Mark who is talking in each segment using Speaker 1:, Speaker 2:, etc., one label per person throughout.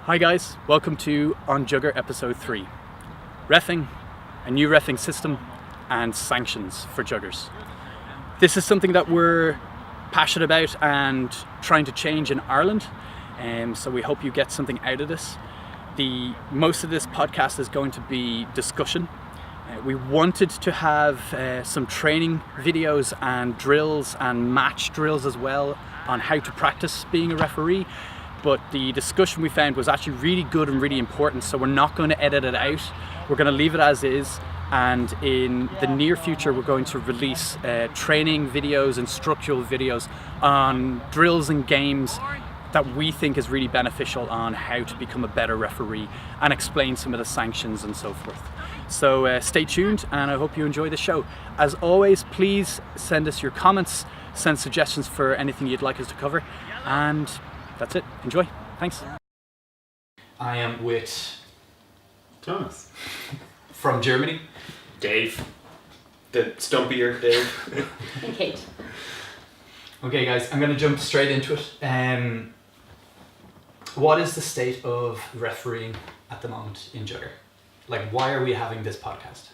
Speaker 1: Hi guys, welcome to OnJugger episode 3. Reffing, a new reffing system, and sanctions for juggers. This is something that we're passionate about and trying to change in Ireland, so we hope you get something out of this. Most of this podcast is going to be discussion. We wanted to have some training videos and drills and match drills as well on how to practice being a referee. But the discussion we found was actually really good and really important, so we're not going to edit it out. We're going to leave it as is, and in the near future we're going to release training videos, instructional videos on drills and games that we think is really beneficial on how to become a better referee and explain some of the sanctions and so forth. So stay tuned, and I hope you enjoy the show. As always, please send us your comments, send suggestions for anything you'd like us to cover, and that's it. Enjoy. Thanks. I am with
Speaker 2: Jonas.
Speaker 1: From Germany.
Speaker 3: Dave. The stumpier Dave.
Speaker 4: And Kate.
Speaker 1: Okay guys, I'm going to jump straight into it. What is the state of refereeing at the moment in Jugger? Like, why are we having this podcast?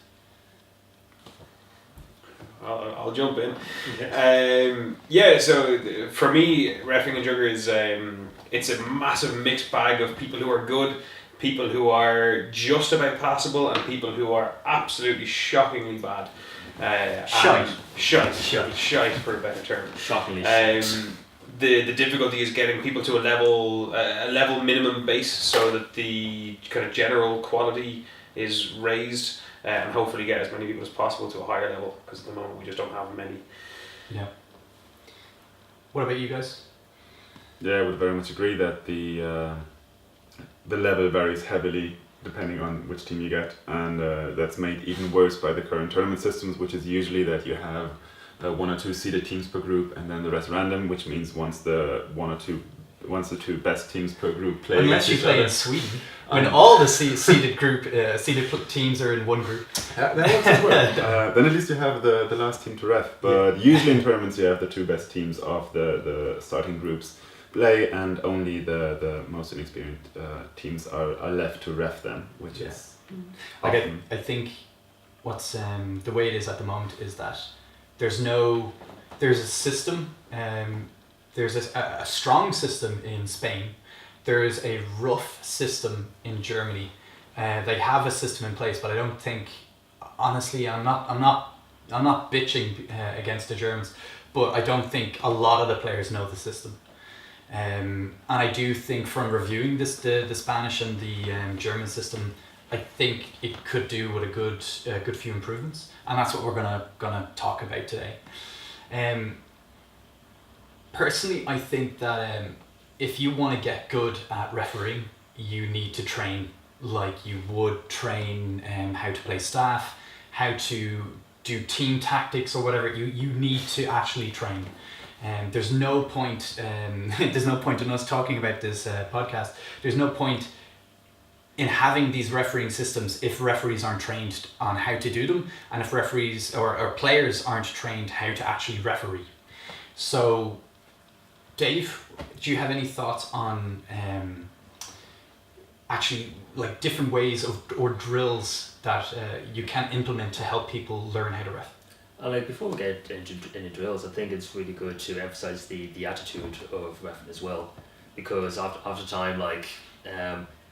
Speaker 3: I'll jump in. So for me, reffing and Jugger is it's a massive mixed bag of people who are good, people who are just about passable, and people who are absolutely shockingly bad. Shite for a better term.
Speaker 2: Shockingly
Speaker 3: The difficulty is getting people to a level minimum base so that the kind of general quality is raised. And hopefully get as many people as possible to a higher level, because at the moment we just don't have many.
Speaker 1: Yeah. What about you guys?
Speaker 2: Yeah, I would very much agree that the level varies heavily depending on which team you get, and that's made even worse by the current tournament systems, which is usually that you have one or two seeded teams per group, and then the rest random, which means once the two best teams per group play.
Speaker 1: Unless you play in Sweden, when all the seeded teams are in one group.
Speaker 2: That works as well. Then at least you have the last team to ref. But usually in tournaments you have the two best teams of the starting groups play, and only the most inexperienced teams are left to ref them, which is.
Speaker 1: Like I think what's the way it is at the moment is that there's a system. There's a strong system in Spain. There's a rough system in Germany. They have a system in place, but I don't think, honestly, I'm not bitching against the Germans, but I don't think a lot of the players know the system. And I do think from reviewing the Spanish and the German system, I think it could do with a good few improvements, and that's what we're gonna talk about today. Personally, I think that if you want to get good at refereeing, you need to train like you would train how to play staff, how to do team tactics or whatever. You need to actually train. There's no point. There's no point in us talking about this podcast. There's no point in having these refereeing systems if referees aren't trained on how to do them, and if referees or players aren't trained how to actually referee. So, Dave, do you have any thoughts on actually like different ways or drills that you can implement to help people learn how to ref?
Speaker 5: Before we get into drills, I think it's really good to emphasize the attitude of refereeing as well, because after time, like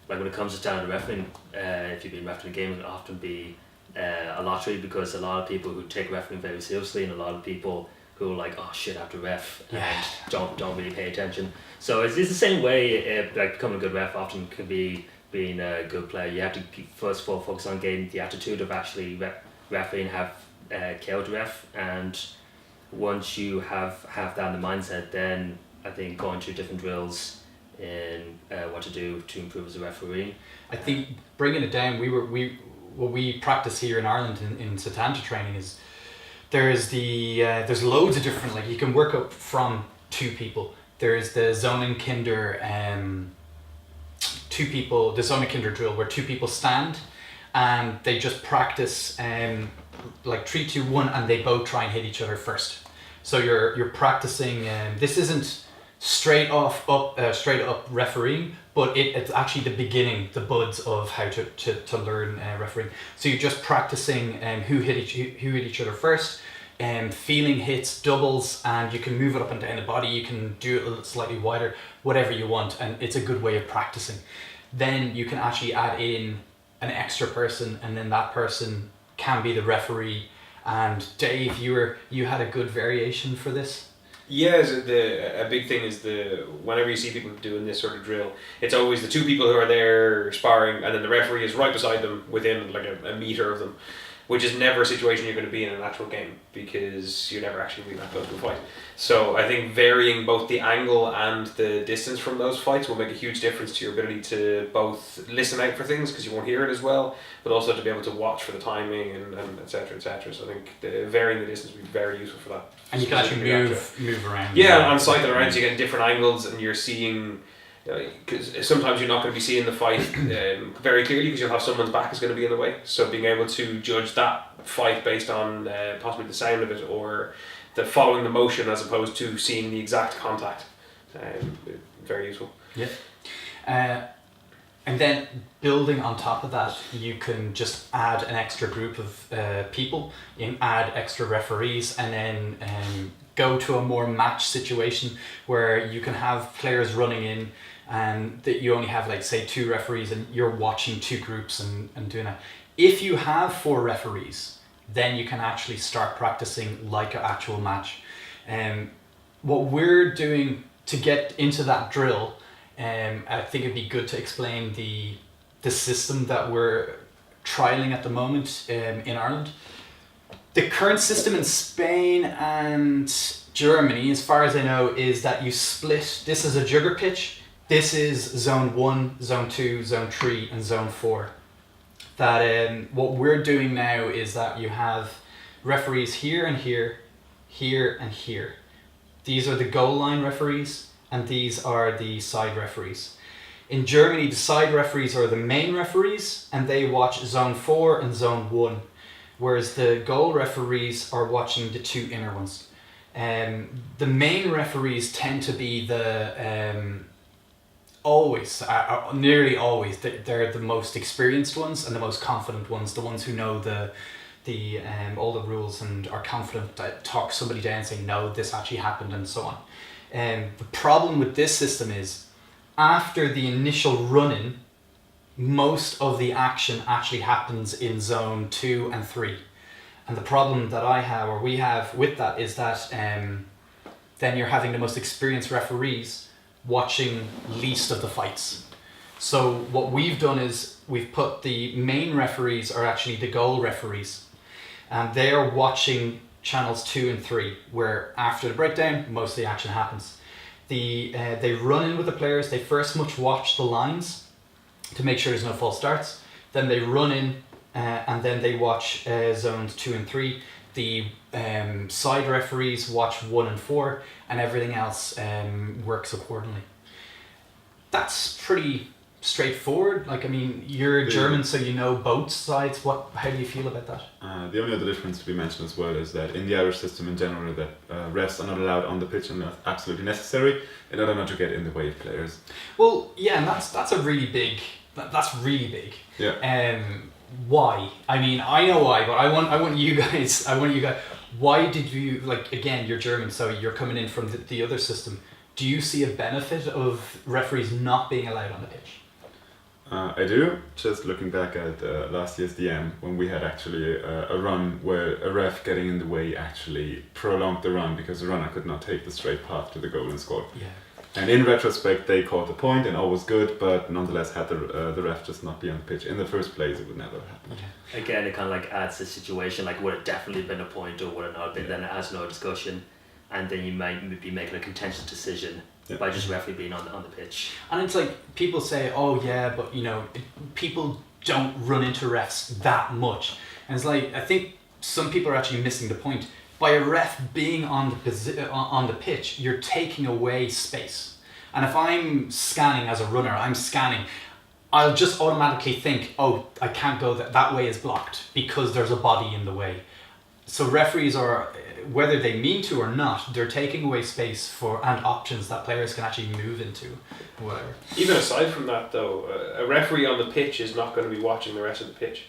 Speaker 5: when it comes to standard refereeing, if you've been refereeing a game, it will often be a lottery, because a lot of people who take refereeing very seriously, and a lot of people who are like, oh shit, I have to ref, and don't really pay attention. So it's the same way, like becoming a good ref often can be being a good player. You have to first of all focus on getting the attitude of actually refereeing, have care to ref, and once you have that in the mindset, then I think going through different drills in what to do to improve as a referee.
Speaker 1: I think bringing it down, what we practice here in Ireland in Setanta training is there's loads of different, like you can work up from two people. There's the Zonenkinder the Zonenkinder drill where two people stand and they just practice like 3, 2, 1, and they both try and hit each other first. So you're practicing. This isn't straight up refereeing, but it's actually the beginning, the buds of how to learn refereeing. So you're just practicing who hit each other first, feeling hits, doubles, and you can move it up and down the body. You can do it a little slightly wider, whatever you want, and it's a good way of practicing. Then you can actually add in an extra person, and then that person can be the referee. And Dave, you had a good variation for this.
Speaker 3: Yeah, a big thing is whenever you see people doing this sort of drill, it's always the two people who are there sparring, and then the referee is right beside them within like a meter of them, which is never a situation you're going to be in an actual game, because you're never actually being that close to a fight. So I think varying both the angle and the distance from those fights will make a huge difference to your ability to both listen out for things, because you won't hear it as well, but also to be able to watch for the timing and et cetera, et cetera. So I think varying the distance would be very useful for that.
Speaker 1: And you can actually move around.
Speaker 3: Yeah, on site and around, so you get different angles, and you're seeing, because sometimes you're not going to be seeing the fight very clearly, because you'll have someone's back is going to be in the way. So being able to judge that fight based on possibly the sound of it, or the following the motion as opposed to seeing the exact contact, very useful.
Speaker 1: Yeah. And then building on top of that, you can just add an extra group of people. You can add extra referees, and then go to a more match situation where you can have players running in, and that you only have, like, say 2 referees, and you're watching 2 groups and doing that. If you have 4 referees, then you can actually start practicing like an actual match. What we're doing to get into that drill, I think it'd be good to explain the system that we're trialing at the moment in Ireland. The current system in Spain and Germany, as far as I know, is that you split. This is a Jugger pitch. This is zone 1, zone 2, zone 3, and zone 4. That what we're doing now is that you have referees here and here, here and here. These are the goal line referees, and these are the side referees. In Germany, the side referees are the main referees, and they watch zone 4 and zone 1, whereas the goal referees are watching the 2 inner ones. The main referees tend to be the nearly always, they're the most experienced ones and the most confident ones, the ones who know all the rules and are confident that talk somebody down and say, no, this actually happened, and so on. The problem with this system is, after the initial run-in, most of the action actually happens in zone 2 and 3. And the problem that we have with that is that then you're having the most experienced referees watching least of the fights. So what we've done is we've put the main referees are actually the goal referees, and they're watching channels 2 and 3, where after the breakdown most of the action happens. They run in with the players. They first much watch the lines to make sure there's no false starts. Then they run in, and then they watch zones 2 and 3. The side referees watch 1 and 4, and everything else works accordingly. That's pretty straightforward. Like, I mean, you're German, so you know both sides. How do you feel about that?
Speaker 2: The only other difference to be mentioned as well is that in the Irish system in general, that refs are not allowed on the pitch unless absolutely necessary, in order not to get in the way of players.
Speaker 1: Well, yeah, and that's a really big. That's really big.
Speaker 2: Yeah.
Speaker 1: Why? I mean, I know why, but I want you guys. Why did you, like, again, you're German, so you're coming in from the other system. Do you see a benefit of referees not being allowed on the pitch?
Speaker 2: I do. Just looking back at last year's DM, when we had actually a run where a ref getting in the way actually prolonged the run because the runner could not take the straight path to the goal and score.
Speaker 1: Yeah.
Speaker 2: And in retrospect, they caught the point and all was good, but nonetheless, had the ref just not be on the pitch in the first place, it would never happen.
Speaker 1: Okay.
Speaker 5: Again, it kind of like adds the situation, like would it definitely been a point or would it not have been,
Speaker 2: Yeah.
Speaker 5: then it has no discussion, and then you might be making a contentious decision
Speaker 2: Yeah.
Speaker 5: by just referee being on the pitch.
Speaker 1: And it's like, people say, oh yeah, but people don't run into refs that much. And it's like, I think some people are actually missing the point. By a ref being on the pitch, you're taking away space. And if I'm scanning as a runner, I'll just automatically think, oh, I can't go that way is blocked because there's a body in the way. So referees are, whether they mean to or not, they're taking away space and options that players can actually move into, whatever.
Speaker 3: Even aside from that, though, a referee on the pitch is not going to be watching the rest of the pitch.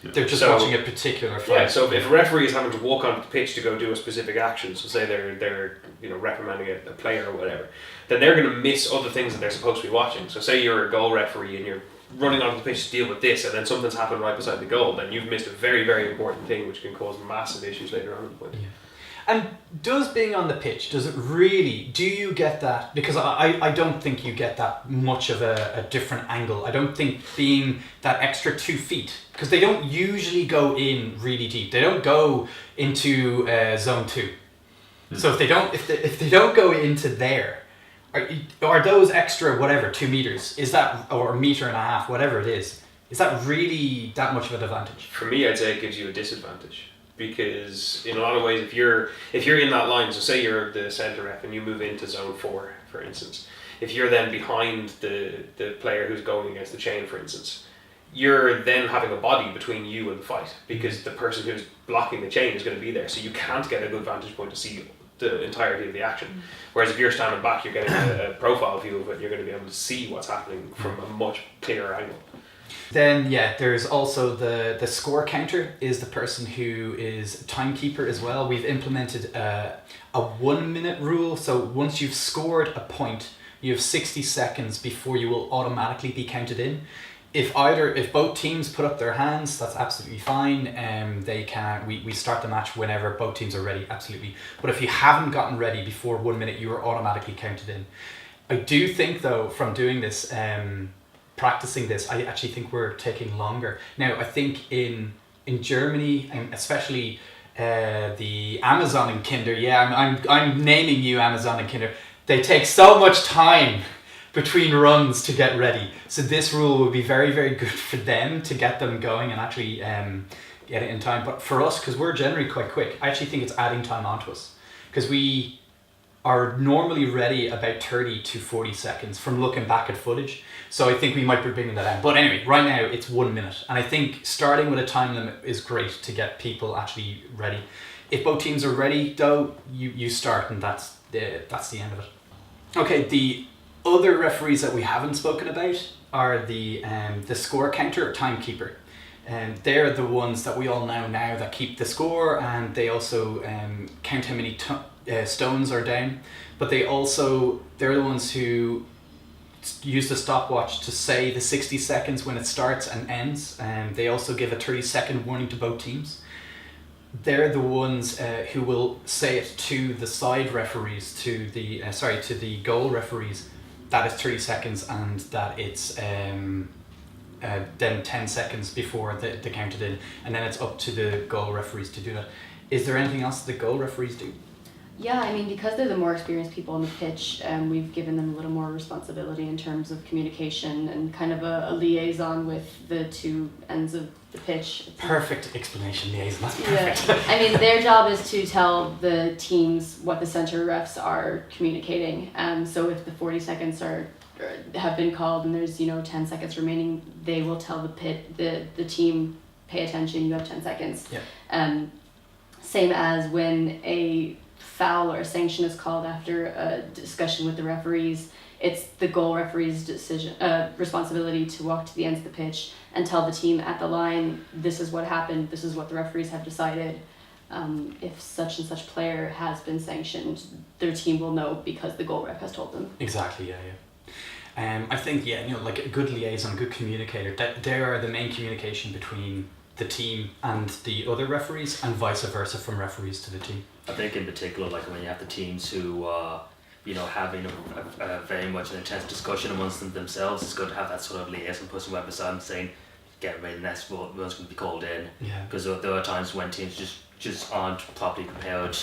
Speaker 1: They're just watching a particular fight.
Speaker 3: Yeah, so if a referee is having to walk onto the pitch to go do a specific action, so say they're reprimanding a player or whatever, then they're going to miss other things that they're supposed to be watching. So say you're a goal referee and you're running onto the pitch to deal with this, and then something's happened right beside the goal, then you've missed a very, very important thing which can cause massive issues later on in the point.
Speaker 1: Yeah. And does being on the pitch, do you get that? Because I don't think you get that much of a different angle. I don't think being that extra 2 feet, because they don't usually go in really deep. They don't go into zone 2. So if they don't go into there, are those extra 2 meters? Is that, or 1.5 meters, whatever it is that really that much of an advantage?
Speaker 3: For me, I'd say it gives you a disadvantage. Because in a lot of ways, if you're in that line, so say you're the centre ref and you move into zone 4, for instance, if you're then behind the player who's going against the chain, for instance, you're then having a body between you and the fight, because the person who's blocking the chain is going to be there, so you can't get a good vantage point to see the entirety of the action. Whereas if you're standing back, you're getting a profile view of it, and you're going to be able to see what's happening from a much clearer angle.
Speaker 1: Then there's also the score counter is the person who is timekeeper as well. We've implemented a 1 minute rule. So once you've scored a point, you have 60 seconds before you will automatically be counted in. If both teams put up their hands, that's absolutely fine. We start the match whenever both teams are ready, absolutely. But if you haven't gotten ready before 1 minute, you are automatically counted in. I do think though, from doing this, practicing this, I actually think we're taking longer. Now, I think in Germany, and especially the Zonenkinder, I'm naming you Zonenkinder, they take so much time between runs to get ready. So this rule would be very, very good for them to get them going and actually get it in time. But for us, because we're generally quite quick, I actually think it's adding time onto us. Because we are normally ready about 30 to 40 seconds from looking back at footage. So I think we might be bringing that down. But anyway, right now it's 1 minute. And I think starting with a time limit is great to get people actually ready. If both teams are ready though, you start, and that's the end of it. Okay, the other referees that we haven't spoken about are the score counter or timekeeper. And they're the ones that we all know now that keep the score, and they also count how many stones are down. But they're the ones who use the stopwatch to say the 60 seconds when it starts and ends, and they also give a 30-second warning to both teams. They're the ones who will say it to the side referees, to the goal referees, that it's 30 seconds and that it's then 10 seconds before the counted in, and then it's up to the goal referees to do that. Is there anything else the goal referees do?
Speaker 4: Yeah, I mean, because they're the more experienced people on the pitch, we've given them a little more responsibility in terms of communication and kind of a liaison with the two ends of the pitch.
Speaker 1: Perfect explanation, liaison. That's perfect.
Speaker 4: Yeah. I mean, their job is to tell the teams what the center refs are communicating. So if the 40 seconds have been called and there's 10 seconds remaining, they will tell the team, pay attention, you have 10 seconds.
Speaker 1: Yeah.
Speaker 4: Same as when a foul or a sanction is called after a discussion with the referees, it's the goal referee's responsibility to walk to the ends of the pitch and tell the team at the line, this is what happened, this is what the referees have decided. If such and such player has been sanctioned, their team will know because the goal ref has told them.
Speaker 1: Exactly, yeah. I think, like a good liaison, a good communicator, that they are the main communication between the team and the other referees, and vice versa from referees to the team.
Speaker 5: I think in particular, like when you have the teams who having a very much an intense discussion amongst themselves, it's good to have that sort of liaison person right beside them saying, get ready, next one's going to be called in.
Speaker 1: Yeah.
Speaker 5: Because there are times when teams just aren't properly prepared.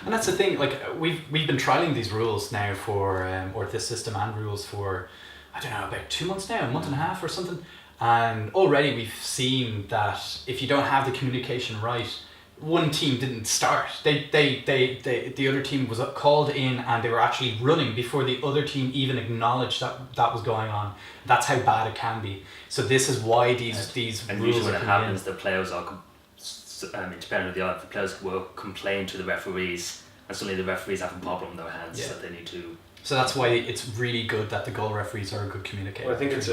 Speaker 1: And that's the thing, like we've been trialing these rules now for, or this system and rules for, I don't know, about 2 months now, a month and a half or something. And already we've seen that if you don't have the communication right, one team didn't start. The other team was called in and they were actually running before the other team even acknowledged that was going on. That's how bad it can be. So this is why these
Speaker 5: and
Speaker 1: rules
Speaker 5: usually when
Speaker 1: are
Speaker 5: it happens, the players are independent of the odds, the players will complain to the referees, and suddenly the referees have a problem in their hands
Speaker 1: Yeah.
Speaker 5: that they need to.
Speaker 1: So that's why it's really good that the goal referees are a good communicator.
Speaker 3: Well, I think it's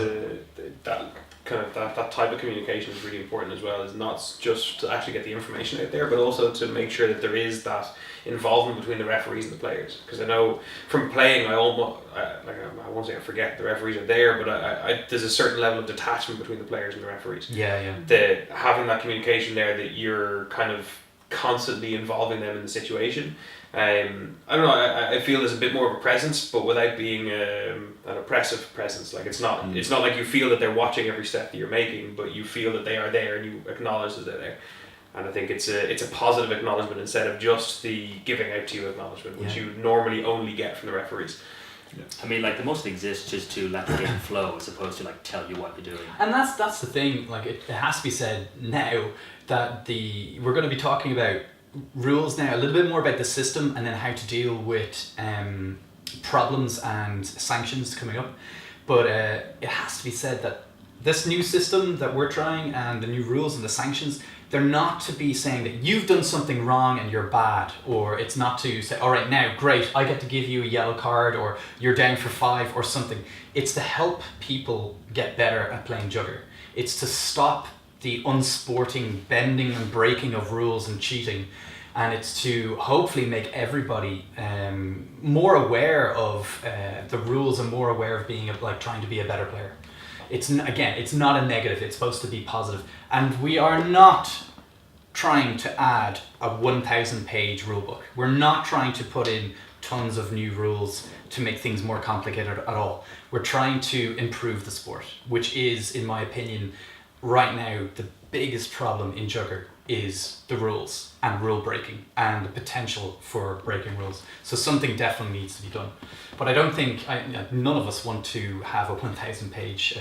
Speaker 3: that type of communication is really important as well. Is not just to actually get the information out there, but also to make sure that there is that involvement between the referees and the players. Because I know from playing, I won't say I forget the referees are there, but there's a certain level of detachment between the players and the referees.
Speaker 1: Yeah.
Speaker 3: Having that communication there, that you're kind of constantly involving them in the situation. I don't know. I feel there's a bit more of a presence, but without being an oppressive presence. Like it's not like you feel that they're watching every step that you're making, but you feel that they are there and you acknowledge that they're there. And I think it's a positive acknowledgement instead of just the giving out to you acknowledgement, which you normally only get from the referees.
Speaker 5: Yeah. I mean, like, the most exists just to let the game flow as opposed to like tell you what you're doing.
Speaker 1: And that's the thing. Like it has to be said now that we're going to be talking about rules now, a little bit more about the system and then how to deal with problems and sanctions coming up. But it has to be said that this new system that we're trying and the new rules and the sanctions, they're not to be saying that you've done something wrong and you're bad, or it's not to say, all right, now, great, I get to give you a yellow card, or you're down for 5 or something. It's to help people get better at playing Jugger. It's to stop the unsporting bending and breaking of rules and cheating, and it's to hopefully make everybody more aware of the rules and more aware of being trying to be a better player. It's not a negative, it's supposed to be positive. And we are not trying to add a 1,000 page rulebook. We're not trying to put in tons of new rules to make things more complicated at all. We're trying to improve the sport, which is, in my opinion, right now, the biggest problem in Jugger is the rules and rule breaking and the potential for breaking rules. So something definitely needs to be done. But I don't think, none of us want to have a 1,000 page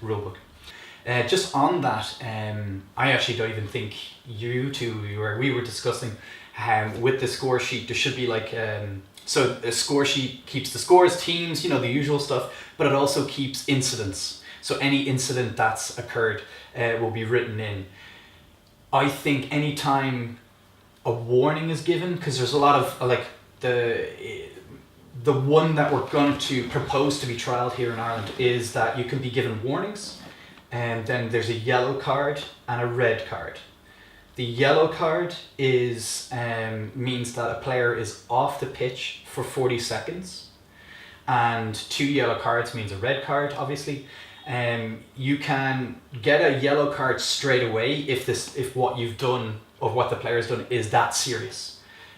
Speaker 1: rulebook. Just on that, I actually don't even think you two, we were discussing how with the score sheet there should be so a score sheet keeps the scores, teams, the usual stuff, but it also keeps incidents. So any incident that's occurred will be written in. I think anytime a warning is given, because there's a lot of the one that we're going to propose to be trialled here in Ireland is that you can be given warnings, and then there's a yellow card and a red card. The yellow card is means that a player is off the pitch for 40 seconds, and 2 yellow cards means a red card, obviously. You can get a yellow card straight away if what you've done or what the player's done is that serious.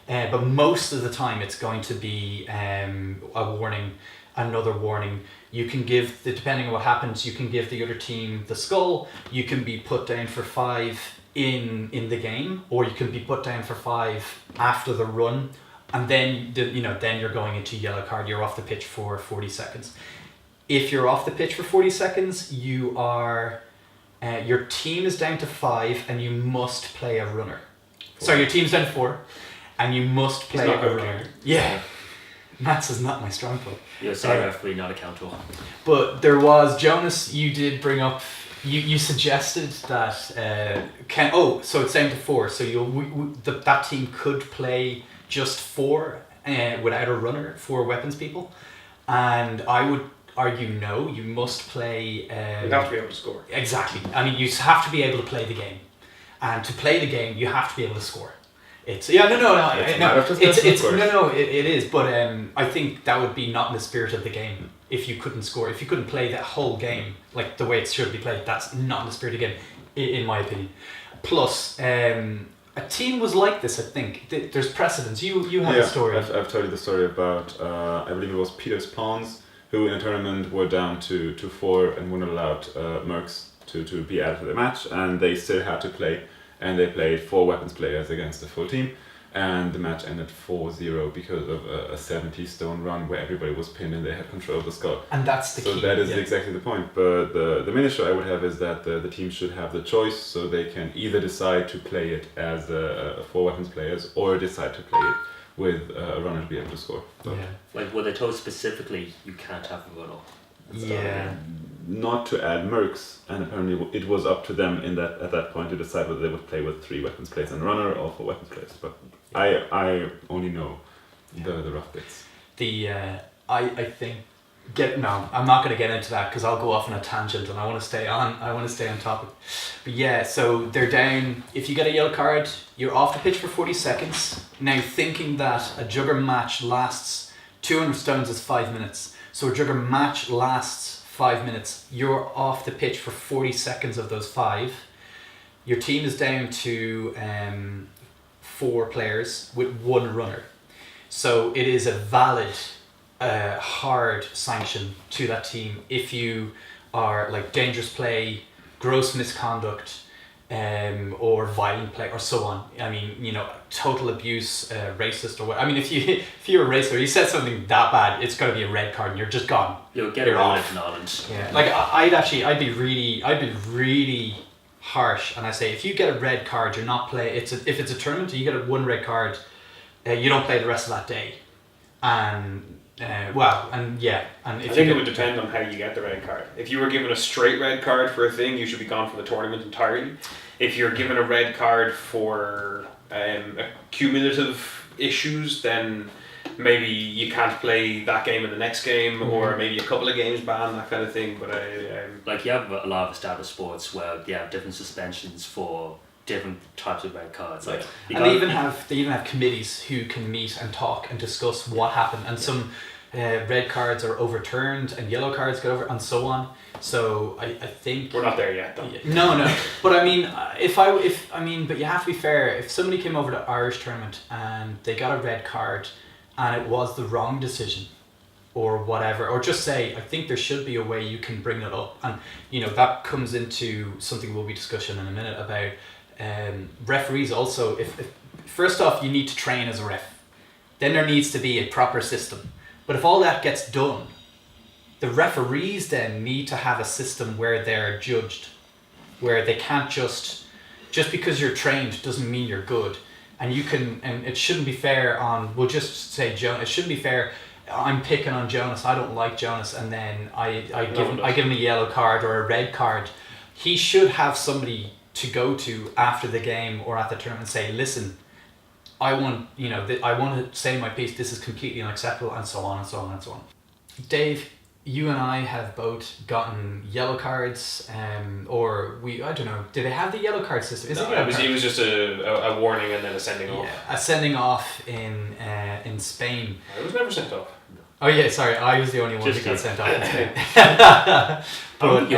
Speaker 1: But most of the time it's going to be a warning, another warning. You can give, depending on what happens, you can give the other team the skull. You can be put down for 5 in the game, or you can be put down for 5 after the run, and then then you're going into yellow card. You're off the pitch for 40 seconds. If you're off the pitch for 40 seconds, you are your team is down to 5 and you must play a runner. 4. So your team's down to 4 and you must play a runner. Yeah. Maths is not my strong point.
Speaker 5: You're sorry, referee, not accountable.
Speaker 1: But there was, Jonas, you did bring up, you suggested that, so it's down to 4. So that team could play just 4 without a runner, 4 weapons people. And I would argue no, you must play...
Speaker 3: you have to be able to score.
Speaker 1: Exactly. I mean, you have to be able to play the game. And to play the game, you have to be able to score. It is, but I think that would be not in the spirit of the game if you couldn't score. If you couldn't play that whole game like the way it should be played, that's not in the spirit of the game, in my opinion. Plus, a team was like this, I think. There's precedence. You have a story.
Speaker 2: I've told you the story about, I believe it was Peter's Pawns, who in a tournament were down to 4 and were not allowed mercs to be added to the match, and they still had to play, and they played 4 weapons players against the full team, and the match ended 4-0 because of a 70 stone run where everybody was pinned and they had control of the skull.
Speaker 1: And that's the key.
Speaker 2: So that is exactly the point. But the miniature I would have is that the team should have the choice, so they can either decide to play it as 4 weapons players or decide to play it with a runner to be able to score. So.
Speaker 5: Yeah. Like, were they told specifically you can't have a runner?
Speaker 1: Yeah.
Speaker 2: not to add mercs, and apparently it was up to them at that point to decide whether they would play with 3 weapons plays and runner or 4 weapons plays. But I only know the rough bits.
Speaker 1: I think I'm not going to get into that because I'll go off on a tangent and I want to stay on topic. But yeah, so they're down. If you get a yellow card, you're off the pitch for 40 seconds. Now thinking that a Jugger match lasts 200 stones is 5 minutes. So a Jugger match lasts 5 minutes. You're off the pitch for 40 seconds of those 5. Your team is down to 4 players with 1 runner. So it is a valid hard sanction to that team if you are like dangerous play, gross misconduct, or violent play, or so on. I mean, total abuse, racist, or what. I mean, if you're a racist or you said something that bad, it's got to be a red card, and you're just gone.
Speaker 5: You'll get around it knowledge.
Speaker 1: Yeah, like I'd be really harsh, and I say if you get a red card, you're not play. If it's a tournament, you get 1 red card, you don't play the rest of that day, and. And if
Speaker 3: I think it would depend on how you get the red card. If you were given a straight red card for a thing, you should be gone from the tournament entirely. If you're given a red card for cumulative issues, then maybe you can't play that game in the next game, or maybe a couple of games ban, that kind of thing. But
Speaker 5: like you have a lot of established sports where they have different suspensions for different types of red cards. Like,
Speaker 1: and they even have committees who can meet and talk and discuss what happened, and some red cards are overturned and yellow cards get over, and so on. So I think
Speaker 3: we're not there yet, though.
Speaker 1: No. But I mean, but you have to be fair. If somebody came over to Irish tournament and they got a red card, and it was the wrong decision, or whatever, or just say, I think there should be a way you can bring it up, and that comes into something we'll be discussing in a minute about. Referees also, if first off you need to train as a ref, then there needs to be a proper system. But if all that gets done, the referees then need to have a system where they're judged, where they can't just because you're trained doesn't mean you're good, and it shouldn't be fair on, we'll just say Jonas, it shouldn't be fair, I'm picking on Jonas, I don't like Jonas, and then I give him a yellow card or a red card. He should have somebody to go to after the game or at the tournament and say, listen, I want to say my piece, this is completely unacceptable, and so on and so on and so on. Dave, you and I have both gotten yellow cards, I don't know, do they have the yellow card system?
Speaker 3: It was just a warning and then a sending off.
Speaker 1: Yeah, a sending off in Spain.
Speaker 3: I was never sent off.
Speaker 1: Oh yeah, sorry, I was the only one who got sent off in Spain. But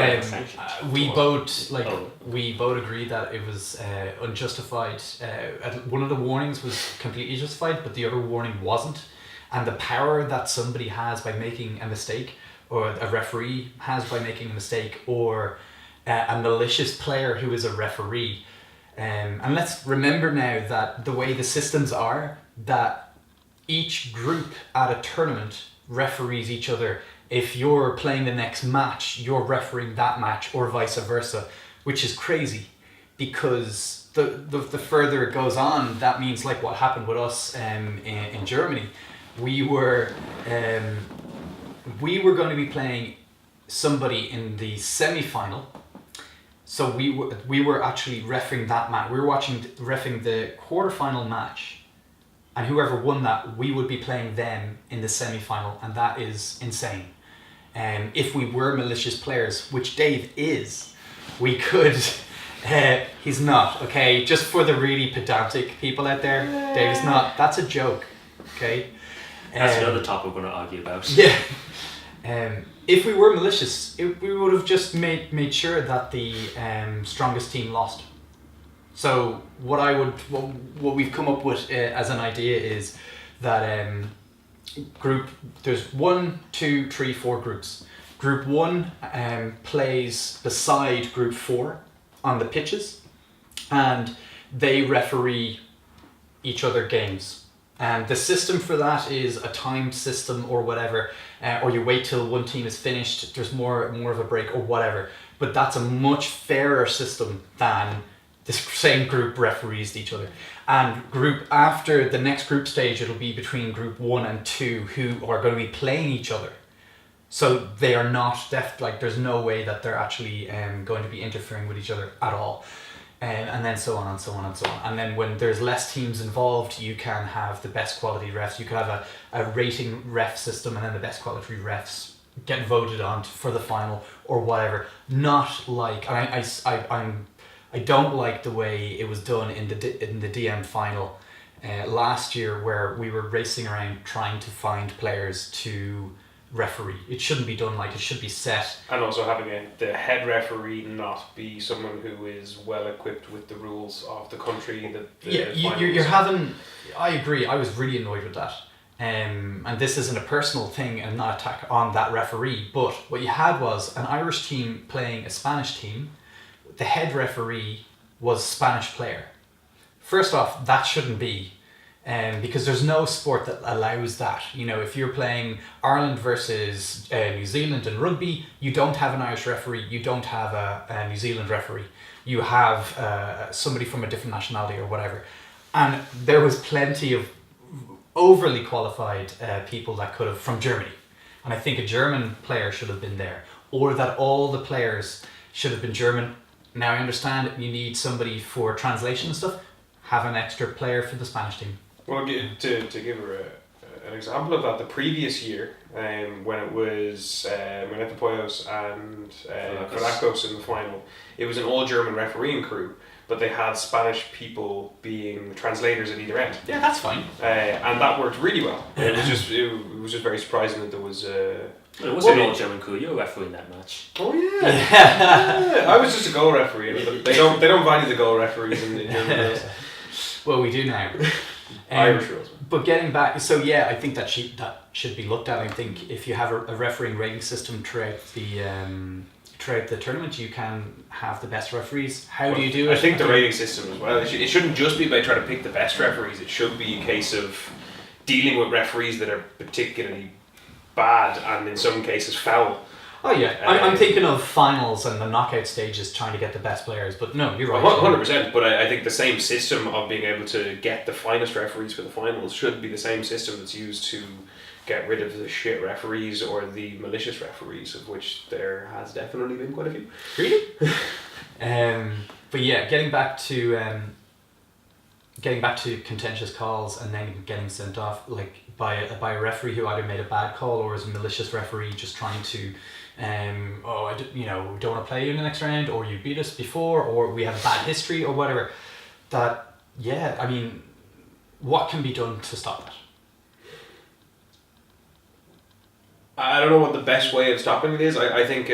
Speaker 1: we both agreed that it was unjustified. One of the warnings was completely justified, but the other warning wasn't. And the power that somebody has by making a mistake, or a referee has by making a mistake, or a malicious player who is a referee. And let's remember now that the way the systems are, that each group at a tournament referees each other. If you're playing the next match, you're refereeing that match, or vice versa, which is crazy, because the further it goes on, that means like what happened with us in Germany. We were going to be playing somebody in the semi-final, so we were actually refereeing that match. We were refereeing the quarter-final match. And whoever won that, we would be playing them in the semi-final, and that is insane. If we were malicious players, which Dave is, we could... he's not, okay? Just for the really pedantic people out there, Dave is not. That's a joke, okay?
Speaker 5: That's another topic we're going to argue about.
Speaker 1: Yeah. If we were malicious, we would have just made sure that the strongest team lost. So what we've come up with as an idea is that there's 1, 2, 3, 4 groups. Group 1 plays beside Group 4 on the pitches, and they referee each other games. And the system for that is a timed system or whatever, or you wait till one team is finished, there's more of a break or whatever. But that's a much fairer system than the same group referees each other. And after the next group stage, it'll be between Group 1 and 2 who are going to be playing each other. So they are not like there's no way that they're actually going to be interfering with each other at all. And then so on and so on and so on. And then when there's less teams involved, you can have the best quality refs. You could have a rating ref system, and then the best quality refs get voted on for the final or whatever. Not like I don't like the way it was done in the DM final last year, where we were racing around trying to find players to referee. It shouldn't be done like it should be set.
Speaker 3: And also having the head referee not be someone who is well equipped with the rules of the country that the
Speaker 1: you're having. I agree. I was really annoyed with that. And this isn't a personal thing and not attack on that referee, but what you had was an Irish team playing a Spanish team. The head referee was Spanish player. First off, that shouldn't be. Because there's no sport that allows that. You know, if you're playing Ireland versus New Zealand in rugby, you don't have an Irish referee, you don't have a New Zealand referee. You have somebody from a different nationality or whatever. And there was plenty of overly qualified people that could have, from Germany. And I think a German player should have been there. Or that all the players should have been German. Now I understand you need somebody for translation and stuff. Have an extra player for the Spanish team.
Speaker 3: Well, to give her an example of that, the previous year, when it was Menetapollos and Falakos in the final, it was an all-German refereeing crew, but they had Spanish people being translators at either end.
Speaker 1: Yeah, that's fine.
Speaker 3: And that worked really well. It was just very surprising that there was...
Speaker 5: it was an all-German crew. You were refereeing that match.
Speaker 3: Oh yeah. I was just a goal referee. They don't value the goal referees in Germany rules.
Speaker 1: Well, we do now.
Speaker 3: Irish rules.
Speaker 1: But getting back, so yeah, I think that should be looked at. I think if you have a refereeing rating system throughout the tournament, you can have the best referees. How do you do it?
Speaker 3: I think the rating system as well. It shouldn't just be by trying to pick the best referees. It should be a case of dealing with referees that are particularly bad and in some cases foul.
Speaker 1: Oh yeah, I'm thinking of finals and the knockout stages trying to get the best players, but no, you're right.
Speaker 3: 100%, but I think the same system of being able to get the finest referees for the finals should be the same system that's used to get rid of the shit referees or the malicious referees, of which there has definitely been quite a few.
Speaker 1: Really? But yeah, getting back to contentious calls and then getting sent off like by a referee who either made a bad call or is a malicious referee just trying to we don't want to play you in the next round, or you beat us before, or we have a bad history or whatever. That, yeah, I mean, what can be done to stop that?
Speaker 3: I don't know what the best way of stopping it is. I think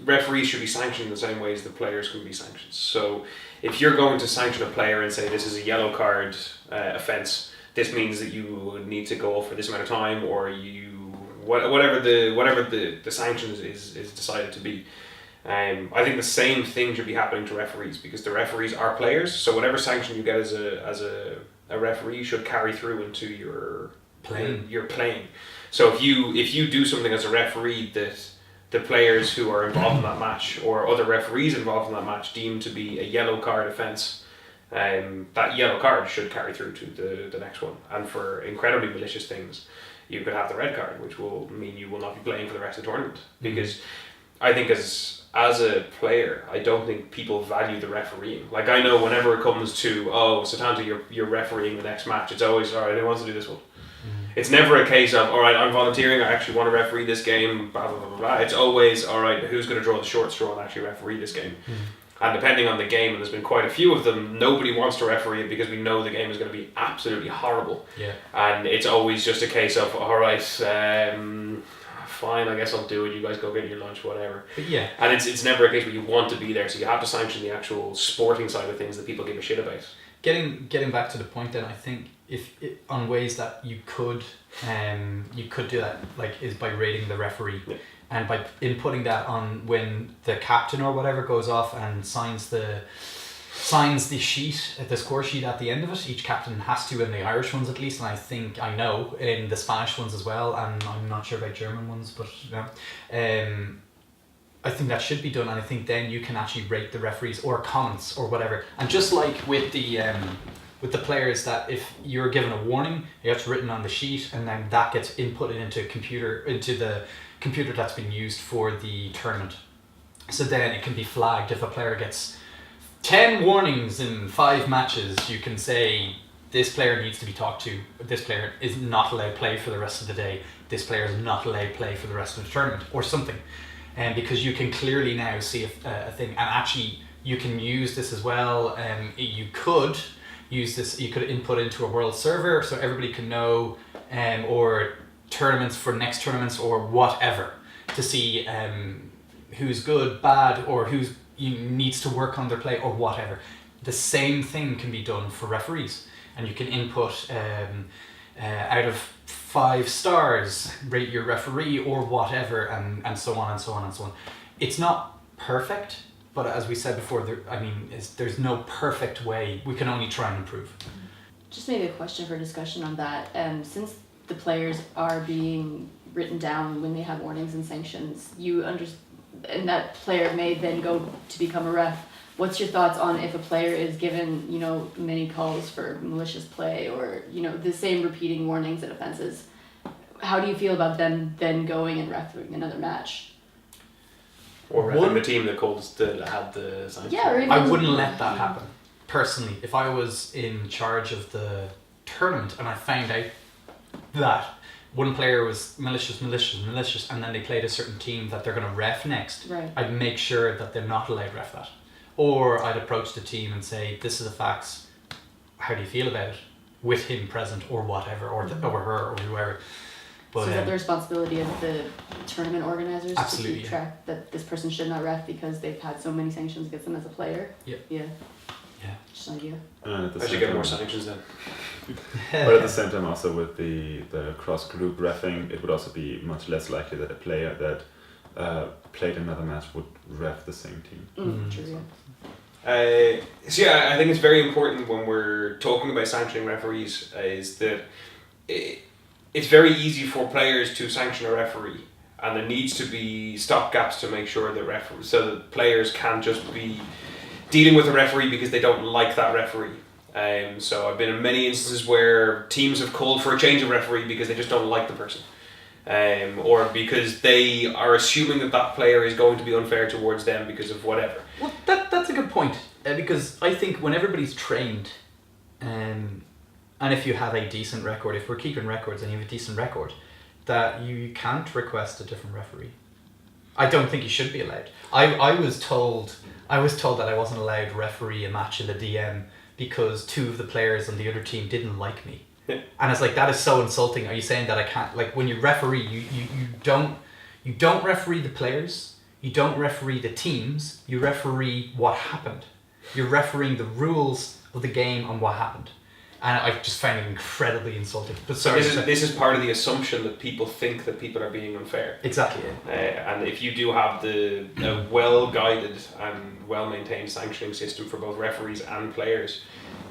Speaker 3: referees should be sanctioned in the same way as the players can be sanctioned. So if you're going to sanction a player and say this is a yellow card offence, this means that you would need to go for this amount of time, or whatever the sanction is decided to be. I think the same thing should be happening to referees, because the referees are players. So whatever sanction you get as a referee should carry through into your playing. So if you do something as a referee that the players who are involved in that match or other referees involved in that match deem to be a yellow card offence, that yellow card should carry through to the next one. And for incredibly malicious things, you could have the red card, which will mean you will not be playing for the rest of the tournament. Because I think as a player, I don't think people value the refereeing. Like, I know whenever it comes to, Setanta, you're refereeing the next match, it's always, alright, who wants to do this one? It's never a case of, alright, I'm volunteering, I actually want to referee this game, blah, blah, blah, blah, blah. It's always, alright, who's going to draw the short straw and actually referee this game? And depending on the game, and there's been quite a few of them, nobody wants to referee it because we know the game is going to be absolutely horrible.
Speaker 1: Yeah.
Speaker 3: And it's always just a case of, alright, fine, I guess I'll do it, you guys go get your lunch, whatever.
Speaker 1: But yeah.
Speaker 3: And it's never a case where you want to be there, so you have to sanction the actual sporting side of things that people give a shit about.
Speaker 1: Getting back to the point then, I think on ways that you could do that, like, is by rating the referee.
Speaker 3: Yeah.
Speaker 1: And by inputting that on when the captain or whatever goes off and signs the sheet, the score sheet at the end of it. Each captain has to, in the Irish ones at least, and I know in the Spanish ones as well, and I'm not sure about German ones, but I think that should be done, and I think then you can actually rate the referees or comments or whatever. And just like with the with the players that if you're given a warning, it gets written on the sheet, and then that gets inputted into the computer that's been used for the tournament. So then it can be flagged if a player gets 10 warnings in 5 matches. You can say this player needs to be talked to. This player is not allowed to play for the rest of the day. This player is not allowed to play for the rest of the tournament, or something. And because you can clearly now see a thing, and actually you can use this as well. You could use this. You could input into a world server so everybody can know, or tournaments for next tournaments or whatever, to see who's good, bad, or who's needs to work on their play or whatever. The same thing can be done for referees, and you can input out of 5 stars, rate your referee or whatever, and so on and so on and so on. It's not perfect, but as we said before, there's no perfect way. We can only try and improve.
Speaker 4: Just maybe a question for discussion on that. Since the players are being written down when they have warnings and sanctions, and that player may then go to become a ref. What's your thoughts on if a player is given, many calls for malicious play, or, the same repeating warnings and offenses? How do you feel about them then going and refereeing another match?
Speaker 3: Or the team that had the sanctions?
Speaker 4: Yeah, or even
Speaker 1: I wouldn't let that happen. Personally, if I was in charge of the tournament and I found out that one player was malicious, and then they played a certain team that they're going to ref next,
Speaker 4: right,
Speaker 1: I'd make sure that they're not allowed to ref that. Or I'd approach the team and say, this is the facts, how do you feel about it? With him present or whatever, or her or whoever. But,
Speaker 4: so is that the responsibility of the tournament organizers
Speaker 1: absolutely,
Speaker 4: to keep track that this person should not ref because they've had so many sanctions against them as a player?
Speaker 1: Yeah.
Speaker 4: Just an idea.
Speaker 3: I should get more sanctions then.
Speaker 2: But at the same time, also with the cross-group reffing, it would also be much less likely that a player that played another match would ref the same team.
Speaker 4: True, yeah.
Speaker 3: I think it's very important when we're talking about sanctioning referees is that it's very easy for players to sanction a referee, and there needs to be stopgaps to make sure that so that players can't just be dealing with a referee because they don't like that referee. So I've been in many instances where teams have called for a change of referee because they just don't like the person, or because they are assuming that player is going to be unfair towards them because of whatever.
Speaker 1: Well, that's a good point, because I think when everybody's trained, and if you have a decent record, if we're keeping records and you have a decent record, that you can't request a different referee. I don't think you should be allowed. I was told that I wasn't allowed to referee a match in the DM because 2 of the players on the other team didn't like me.
Speaker 3: Yeah.
Speaker 1: And it's like, that is so insulting. Are you saying that I can't, like, when you referee, you don't referee the players, you don't referee the teams, you referee what happened. You're refereeing the rules of the game and what happened. And I just find it incredibly insulting. But sorry,
Speaker 3: this is part of the assumption that people think that people are being unfair.
Speaker 1: Exactly.
Speaker 3: And if you do have a well-guided and well-maintained sanctioning system for both referees and players,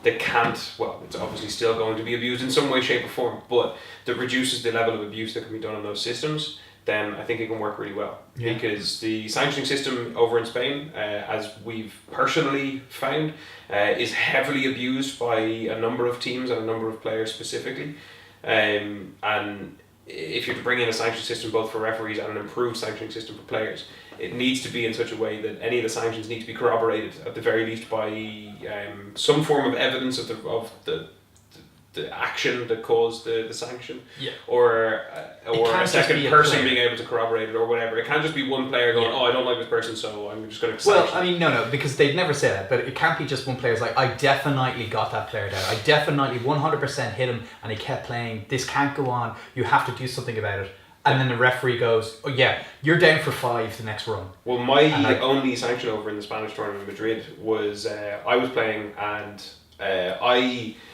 Speaker 3: that it's obviously still going to be abused in some way, shape or form, but that reduces the level of abuse that can be done on those systems, then I think it can work really well.
Speaker 1: Yeah.
Speaker 3: Because the sanctioning system over in Spain, as we've personally found, is heavily abused by a number of teams and a number of players specifically. And if you're to bring in a sanction system both for referees and an improved sanctioning system for players, it needs to be in such a way that any of the sanctions need to be corroborated at the very least by some form of evidence of the action that caused the sanction, or a second person being able to corroborate it or whatever. It can't just be one player going, I don't like this person, so I'm just going to sanction.
Speaker 1: Well, I mean, no, because they'd never say that, but it can't be just one player. It's like, I definitely got that player down. I definitely 100% hit him and he kept playing. This can't go on. You have to do something about it. And then the referee goes, oh yeah, you're down for 5 the next run.
Speaker 3: Well, my only sanction over in the Spanish tournament in Madrid was I was playing and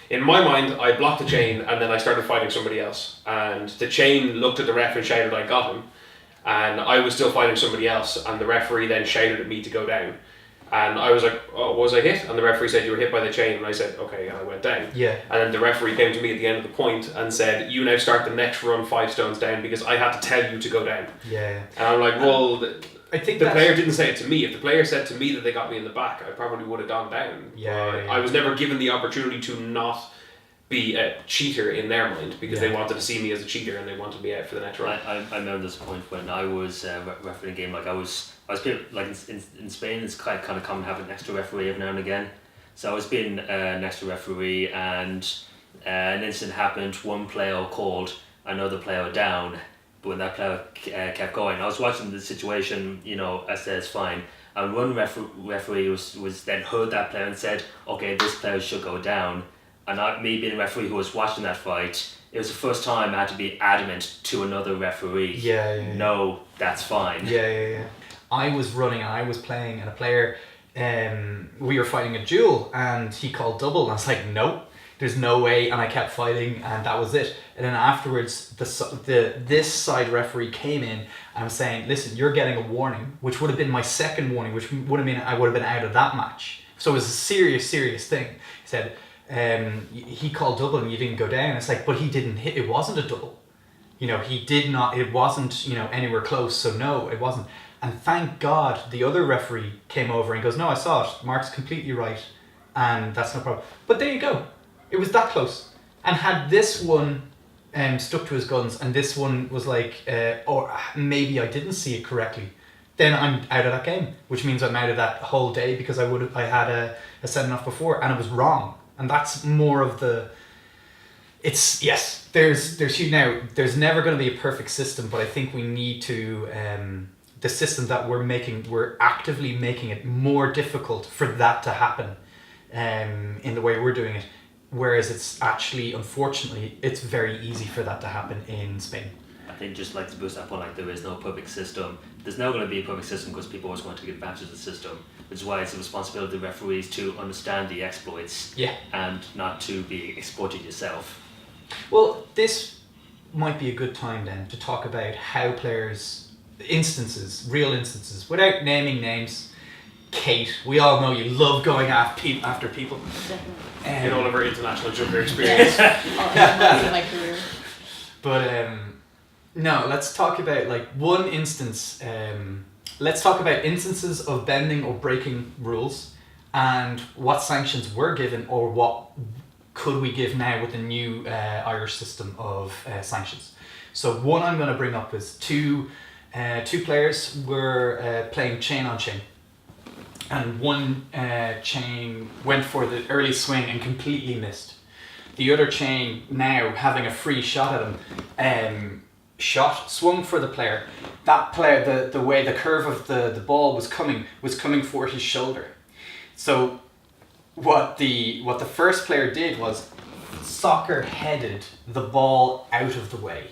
Speaker 3: in my mind, I blocked the chain and then I started fighting somebody else. And the chain looked at the ref and shouted, I got him. And I was still fighting somebody else, and the referee then shouted at me to go down. And I was like, oh, was I hit? And the referee said, you were hit by the chain. And I said, okay, and I went down.
Speaker 1: Yeah.
Speaker 3: And then the referee came to me at the end of the point and said, you now start the next run 5 stones down because I had to tell you to go down.
Speaker 1: Yeah.
Speaker 3: And I'm like, well,
Speaker 6: I think
Speaker 3: the player didn't say it to me. If the player said to me that they got me in the back, I probably would have gone down.
Speaker 6: Yeah.
Speaker 3: I was never given the opportunity to not be a cheater in their mind, because they wanted to see me as a cheater and they wanted me out for the next round.
Speaker 5: I remember this point when I was refereeing a game. Like I was like in Spain, it's kind of common to have an extra referee every now and again. So I was being an extra referee, and an incident happened. One player called another player down, but when that player kept going, I was watching the situation. I said it's fine. And one referee was then heard that player and said, "Okay, this player should go down." And me being a referee who was watching that fight, it was the first time I had to be adamant to another referee.
Speaker 6: Yeah.
Speaker 5: No, that's fine.
Speaker 6: Yeah. I was running and I was playing, and a player, we were fighting a duel, and he called double, and I was like, nope, there's no way, and I kept fighting, and that was it. And then afterwards, this side referee came in and was saying, listen, you're getting a warning, which would have been my second warning, which would have been I would have been out of that match. So it was a serious thing. He said, he called double and you didn't go down. It's like, but he didn't hit. It wasn't a double. He did not. It wasn't. Anywhere close. So no, it wasn't. And thank God the other referee came over and goes, no, I saw it. Mark's completely right, and that's no problem. But there you go. It was that close. And had this one stuck to his guns, and this one was like, or maybe I didn't see it correctly, then I'm out of that game, which means I'm out of that whole day, because I had a send off before and it was wrong. And that's more of the, there's huge now, there's never going to be a perfect system, but I think we need to, the system that we're actively making it more difficult for that to happen in the way we're doing it. Whereas it's actually, unfortunately, it's very easy for that to happen in Spain.
Speaker 5: I think just like to boost that point, like there is no perfect system. There's never going to be a perfect system because people always want to get advantage of the system, which is why it's the responsibility of the referees to understand the exploits and not to be exploited yourself.
Speaker 6: Well, this might be a good time then to talk about how players, real instances, without naming names. Kate, we all know you love going after people.
Speaker 3: In all of our international Jugger experience.
Speaker 4: My career.
Speaker 6: But no, let's talk about one instance. Let's talk about instances of bending or breaking rules, and what sanctions were given, or what could we give now with the new Irish system of sanctions. So one I'm going to bring up is two players were playing chain on chain, and one chain went for the early swing and completely missed. The other chain, now having a free shot at him, swung for the player. That player, the way the curve of the ball was coming for his shoulder. So what the first player did was soccer headed the ball out of the way.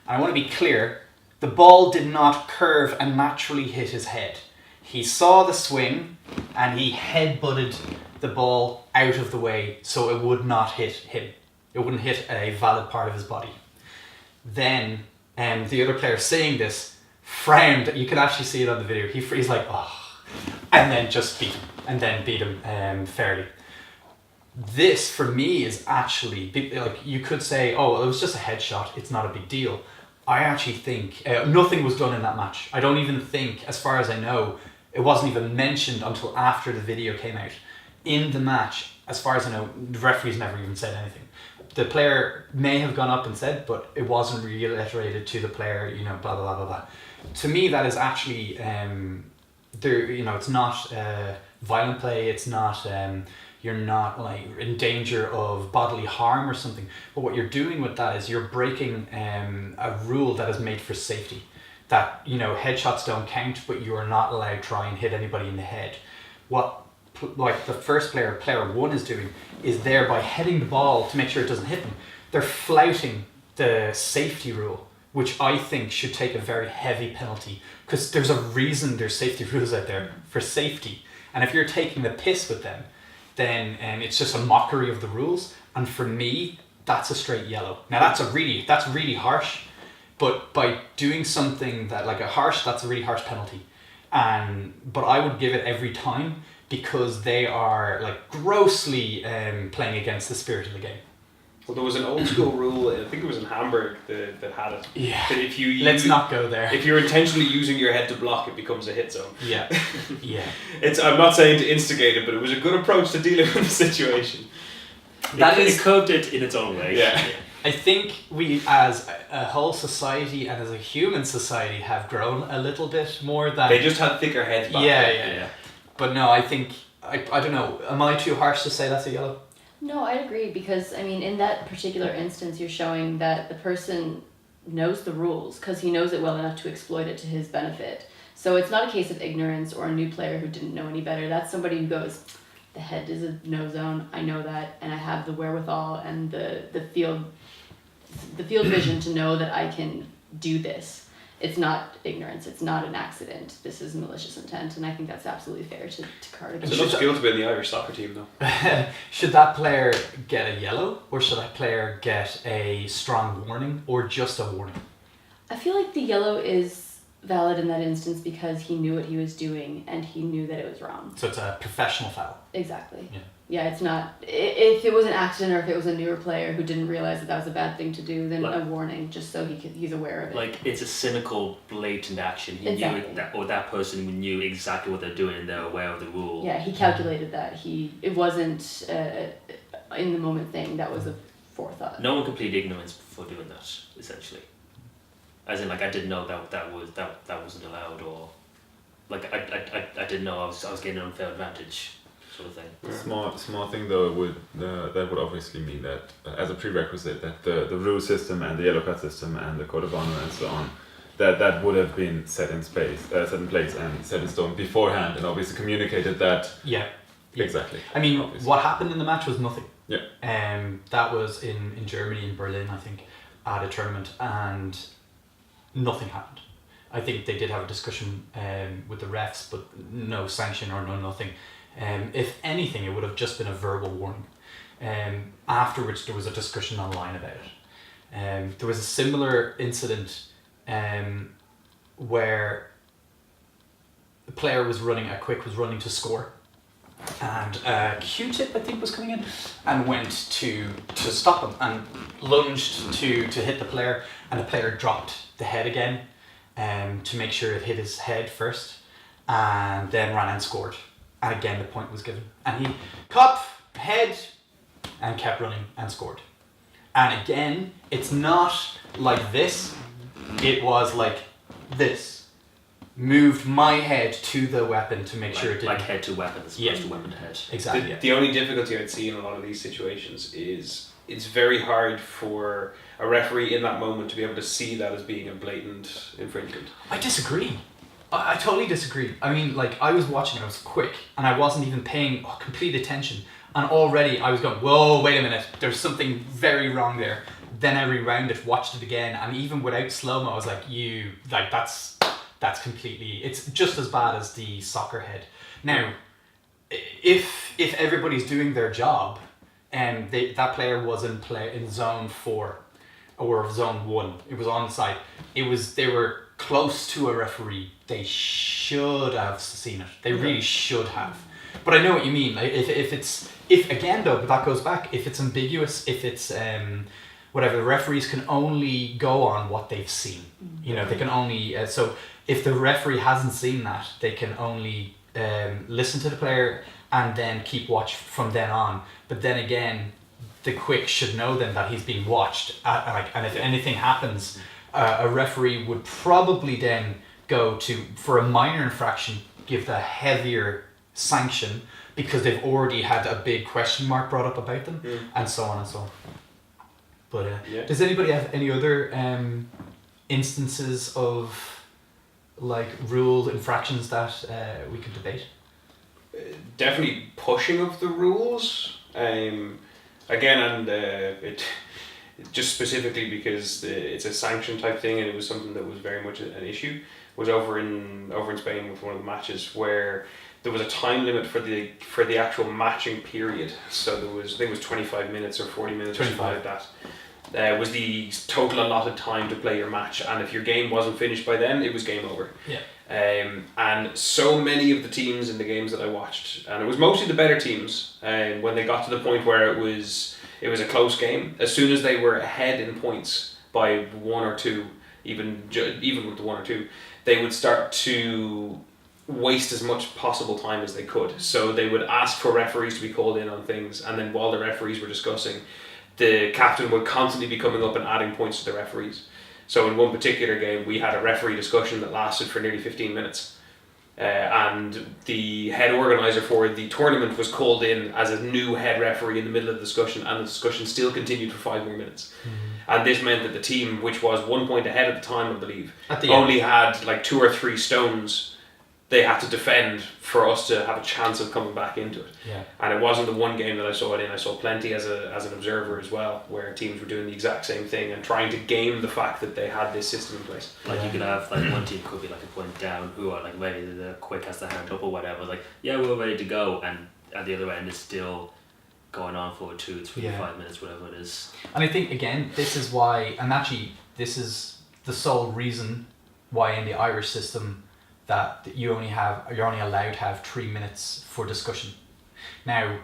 Speaker 6: And I want to be clear, the ball did not curve and naturally hit his head. He saw the swing and he head-butted the ball out of the way so it would not hit him. It wouldn't hit a valid part of his body. Then the other player seeing this frowned. You can actually see it on the video. He's like, oh, and then just beat him fairly. This for me is actually, like, you could say, oh, well, it was just a headshot, it's not a big deal. I actually think nothing was done in that match. I don't even think, as far as I know, it wasn't even mentioned until after the video came out. In the match, as far as I know, the referees never even said anything. The player may have gone up and said, but it wasn't reiterated to the player, blah, blah, blah, blah, blah. To me, that is actually, it's not violent play, it's not, you're not like in danger of bodily harm or something. But what you're doing with that is you're breaking a rule that is made for safety. That, headshots don't count, but you are not allowed to try and hit anybody in the head. What the first player, player one, is doing is thereby heading the ball to make sure it doesn't hit them. They're flouting the safety rule, which I think should take a very heavy penalty, because there's a reason there's safety rules out there for safety. And if you're taking the piss with them, then it's just a mockery of the rules. And for me, that's a straight yellow. Now that's really harsh, but by doing something that's a really harsh penalty. But I would give it every time, because they are grossly playing against the spirit of the game.
Speaker 3: Well, there was an old school rule, I think it was in Hamburg, that had it.
Speaker 6: Yeah.
Speaker 3: That if you
Speaker 6: Let's not go there.
Speaker 3: If you're intentionally using your head to block, it becomes a hit zone.
Speaker 6: Yeah. Yeah.
Speaker 3: I'm not saying to instigate it, but it was a good approach to dealing with the situation.
Speaker 5: It coped it in its own way.
Speaker 3: Yeah.
Speaker 6: I think we, as a whole society and as a human society, have grown a little bit more than...
Speaker 3: They just had thicker heads back
Speaker 6: Yeah,
Speaker 3: then.
Speaker 6: yeah. But no, I think... I don't know. Am I too harsh to say that's a yellow?
Speaker 4: No, I agree, because I mean, in that particular instance, you're showing that the person knows the rules because he knows it well enough to exploit it to his benefit. So it's not a case of ignorance or a new player who didn't know any better. That's somebody who goes, the head is a no zone, I know that, and I have the wherewithal and the field vision to know that I can do this. It's not ignorance, it's not an accident. This is malicious intent, and I think that's absolutely fair to card
Speaker 3: It's
Speaker 4: against.
Speaker 3: enough skill to be in the Irish soccer team, though.
Speaker 6: Should that player get a yellow, or should that player get a strong warning, or just a warning?
Speaker 4: I feel like the yellow is valid in that instance because he knew what he was doing and he knew that it was wrong.
Speaker 6: So it's a professional foul.
Speaker 4: Exactly.
Speaker 6: Yeah.
Speaker 4: Yeah, it's not... If it was an accident or if it was a newer player who didn't realize that was a bad thing to do, then
Speaker 5: Like-
Speaker 4: a warning, just so he's aware of it.
Speaker 5: Like, it's a cynical, blatant action. He
Speaker 4: Exactly.
Speaker 5: knew that, or that person knew exactly what they're doing and they're aware of the rule.
Speaker 4: Yeah, he calculated that. It wasn't in the moment thing. That was a forethought.
Speaker 5: No one can plead ignorance for doing that, essentially. As in, like, I didn't know that wasn't allowed, or like I didn't know I was getting an unfair advantage, sort of thing.
Speaker 2: Small thing though would that would obviously mean that as a prerequisite that the rule system and the yellow card system and the code of honor and so on that would have been set in place and set in stone beforehand and obviously communicated that.
Speaker 6: Yeah.
Speaker 2: Exactly.
Speaker 6: I mean,
Speaker 2: obviously.
Speaker 6: what happened in the match was nothing.
Speaker 2: Yeah.
Speaker 6: That was in Germany, in Berlin, I think, at a tournament, and nothing happened. I think they did have a discussion with the refs, but no sanction or no nothing. If anything, it would have just been a verbal warning. Afterwards, there was a discussion online about it. There was a similar incident where the player was running to score, and Q-tip, I think, was coming in and went to stop him and lunged to hit the player, and the player dropped the head again to make sure it hit his head first, and then ran and scored. And again, the point was given. And he caught head and kept running and scored. And again, it's not like this. It was like this. Moved my head to the weapon to make sure it didn't...
Speaker 5: Like head to weapon as opposed to weapon to head.
Speaker 6: Exactly.
Speaker 3: The only difficulty I'd see in a lot of these situations is it's very hard for a referee in that moment to be able to see that as being a blatant infringement.
Speaker 6: I disagree. I totally disagree. I mean, like, I was watching, I was quick, and I wasn't even paying complete attention. And already I was going, whoa, wait a minute, there's something very wrong there. Then I rewound it, watched it again, and even without slow-mo, I was like, that's completely... It's just as bad as the soccer head. Now, if everybody's doing their job, and that player was in zone 4 or zone 1, it was onside. They were close to a referee. They should have seen it. They really should have. But I know what you mean. Like, if again though, but that goes back. If it's ambiguous, if it's whatever, the referees can only go on what they've seen. You know, they can only so if the referee hasn't seen that, they can only listen to the player and then keep watch from then on. But then again, the quick should know then that he's being watched. And if anything happens, a referee would probably then go to, for a minor infraction, give the heavier sanction because they've already had a big question mark brought up about them, and so on and so on. But does anybody have any other instances of like rule infractions that we could debate?
Speaker 3: Definitely pushing of the rules. Again, and it just specifically because it's a sanction type thing, and it was something that was very much an issue. Was over in Spain with one of the matches where there was a time limit for the actual matching period. So there was, I think it was 25 minutes or 40 minutes 25. Or something like that. Was the total allotted time to play your match, and if your game wasn't finished by then, it was game over.
Speaker 6: Yeah.
Speaker 3: And so many of the teams in the games that I watched, and it was mostly the better teams, when they got to the point where it was it was a close game. As soon as they were ahead in points by 1 or 2, even with the 1 or 2, they would start to waste as much possible time as they could. So they would ask for referees to be called in on things, and then while the referees were discussing, the captain would constantly be coming up and adding points to the referees. So in one particular game, we had a referee discussion that lasted for nearly 15 minutes. And the head organizer for the tournament was called in as a new head referee in the middle of the discussion, and the discussion still continued for 5 more minutes. And this meant that the team, which was 1 point ahead at the time, I believe, only had like 2 or 3 stones they had to defend for us to have a chance of coming back into it.
Speaker 6: Yeah.
Speaker 3: And it wasn't the one game that I saw it in. I saw plenty as an observer as well, where teams were doing the exact same thing and trying to game the fact that they had this system in place.
Speaker 5: Like you could have like one team could be like a point down, who are like maybe the quick has the hand up or whatever, like yeah, we're ready to go, and at the other end it's still going on for 2, 3, 5 minutes, whatever it is.
Speaker 6: And I think again, this is why, and actually this is the sole reason why in the Irish system that you're only allowed to have 3 minutes for discussion. Now,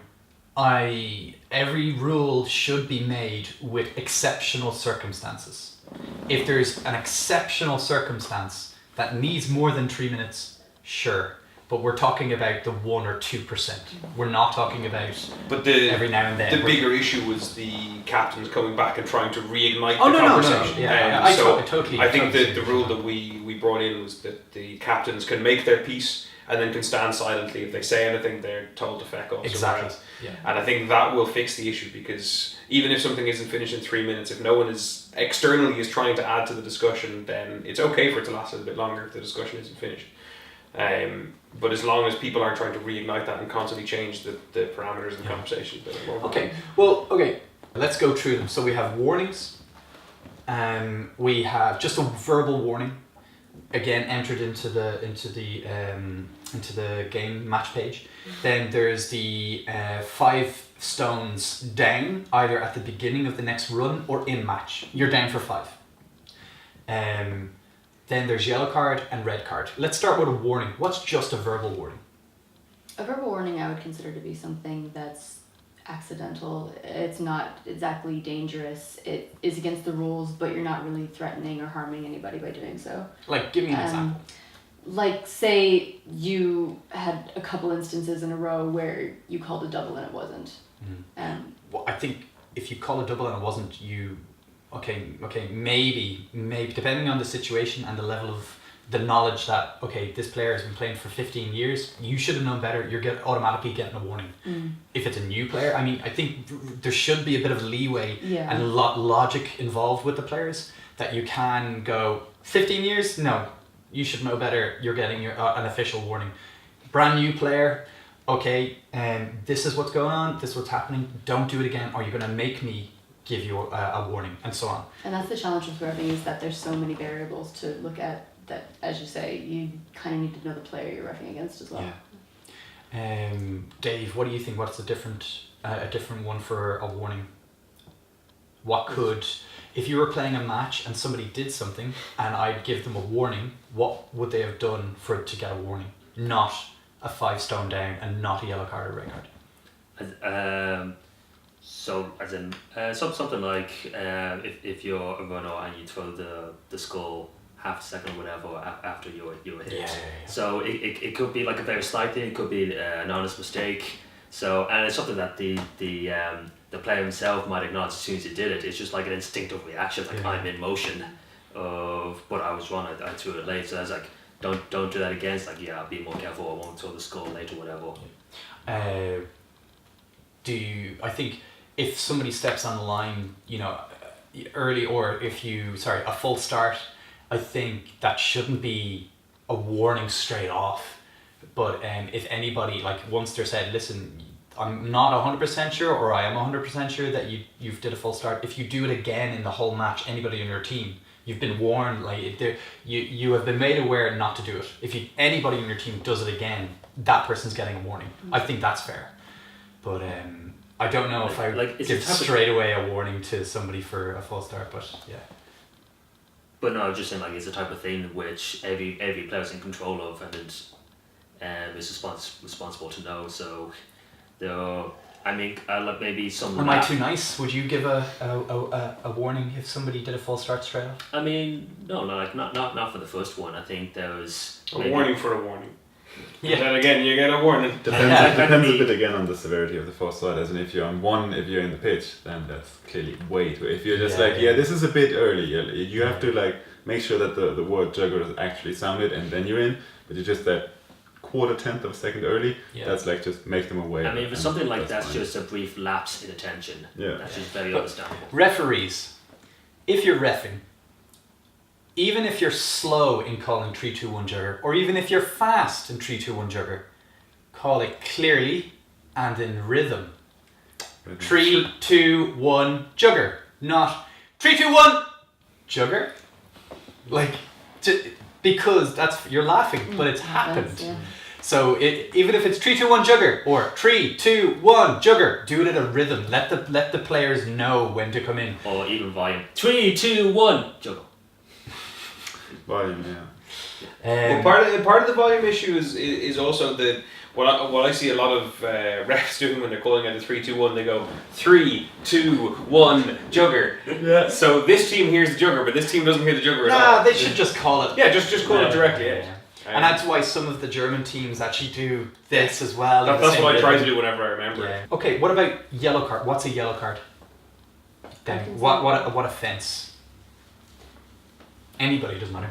Speaker 6: every rule should be made with exceptional circumstances. If there's an exceptional circumstance that needs more than 3 minutes, sure. But we're talking about the 1 or 2%. We're not talking about every now and then.
Speaker 3: The bigger issue was the captains coming back and trying to reignite the
Speaker 6: No.
Speaker 3: conversation.
Speaker 6: Yeah,
Speaker 3: I
Speaker 6: totally.
Speaker 3: I think that the rule that we brought in was that the captains can make their peace and then can stand silently. If they say anything, they're told to feck off.
Speaker 6: Exactly. Yeah.
Speaker 3: And I think that will fix the issue, because even if something isn't finished in 3 minutes, if no one is externally trying to add to the discussion, then it's okay for it to last a bit longer if the discussion isn't finished. But as long as people aren't trying to reignite that and constantly change the parameters of the conversation.
Speaker 6: Okay, let's go through them. So we have warnings, we have just a verbal warning, again entered into the game match page. Then there's the 5 stones down, either at the beginning of the next run or in match. You're down for 5. Then there's yellow card and red card. Let's start with a warning. What's just a verbal warning?
Speaker 4: A verbal warning I would consider to be something that's accidental. It's not exactly dangerous. It is against the rules, but you're not really threatening or harming anybody by doing so.
Speaker 6: Like, give me an example.
Speaker 4: Like, say you had a couple instances in a row where you called a double and it wasn't.
Speaker 6: Well, I think if you call a double and it wasn't, maybe depending on the situation and the level of the knowledge that this player has been playing for 15 years, you should have known better. You're automatically getting a warning. If it's a new player, I mean, I think there should be a bit of leeway and logic involved with the players, that you can go 15 years. No, you should know better. You're getting an official warning. Brand new player. This is what's going on. This is what's happening. Don't do it again, or you're going to make me give you a warning, and so on.
Speaker 4: And that's the challenge with reffing, is that there's so many variables to look at, that, as you say, you kind of need to know the player you're reffing against as well.
Speaker 6: Yeah. Dave, what do you think? What's a different one for a warning? What could, if you were playing a match and somebody did something and I'd give them a warning, what would they have done for it to get a warning? Not a 5 stone down and not a yellow card or red card.
Speaker 5: So as in something like if you're a runner and you throw the skull half a second or whatever after you're hit.
Speaker 6: Yeah.
Speaker 5: So it could be like a very slight thing. It could be an honest mistake. So, and it's something that the player himself might acknowledge as soon as he did it. It's just like an instinctive reaction, like I'm in motion, but I was wrong. I threw it late. So I was like, don't do that again. It's like, I'll be more careful. I won't throw the skull late or whatever.
Speaker 6: I think if somebody steps on the line, early, or a full start, I think that shouldn't be a warning straight off. But if anybody, once they're said, listen, I'm not 100% sure, or I am 100% sure that you've did a full start. If you do it again in the whole match, anybody in your team, you've been warned. You have been made aware not to do it. If anybody in your team does it again, that person's getting a warning. I think that's fair. But I don't know if I give straight away a warning to somebody for a full start. But yeah.
Speaker 5: But no, I was just saying, it's the type of thing which every player's in control of and is responsible to know. So I mean, like maybe some.
Speaker 6: Am I too nice? Would you give a warning if somebody did a false start straight off?
Speaker 5: I mean, no, like not for the first one. I think there was
Speaker 3: A warning for a warning.
Speaker 6: Yeah.
Speaker 3: Then again, you get a warning.
Speaker 2: Depends a bit again on the severity of the false start. As in, if you're on 1, if you're in the pitch, then that's clearly way too. If you're just this is a bit early. You have to like make sure that the word Jugger is actually sounded, and then you're in. But you're just that quarter tenth of a second early. Yeah. That's like just make them aware.
Speaker 5: I mean, for something like that's just a brief lapse in attention.
Speaker 2: Yeah.
Speaker 5: That's just very understandable.
Speaker 6: Referees, if you're reffing, even if you're slow in calling 3-2-1 Jugger, or even if you're fast in 3-2-1 Jugger, call it clearly and in rhythm. 3-2-1 Jugger, not 3-2-1 Jugger. Like, because you're laughing, but it's happened.
Speaker 4: Yeah.
Speaker 6: So even if it's 3-2-1 Jugger or 3-2-1 Jugger, do it at a rhythm. Let the players know when to come in.
Speaker 5: Or even volume. 3-2-1 Jugger.
Speaker 2: Volume, yeah.
Speaker 3: Well, part of the volume issue is also that what I see a lot of refs doing when they're calling out a 3-2-1, they go 3-2-1 Jugger.
Speaker 6: Yeah.
Speaker 3: So this team hears the Jugger, but this team doesn't hear the Jugger at all.
Speaker 6: Nah, they should just call it.
Speaker 3: Yeah, just call it directly. Yeah.
Speaker 6: And that's why some of the German teams actually do this as well.
Speaker 3: That's what I try to do whenever I remember.
Speaker 6: Yeah. Okay, what about yellow card? What's a yellow card? Then what offence? Anybody, doesn't matter.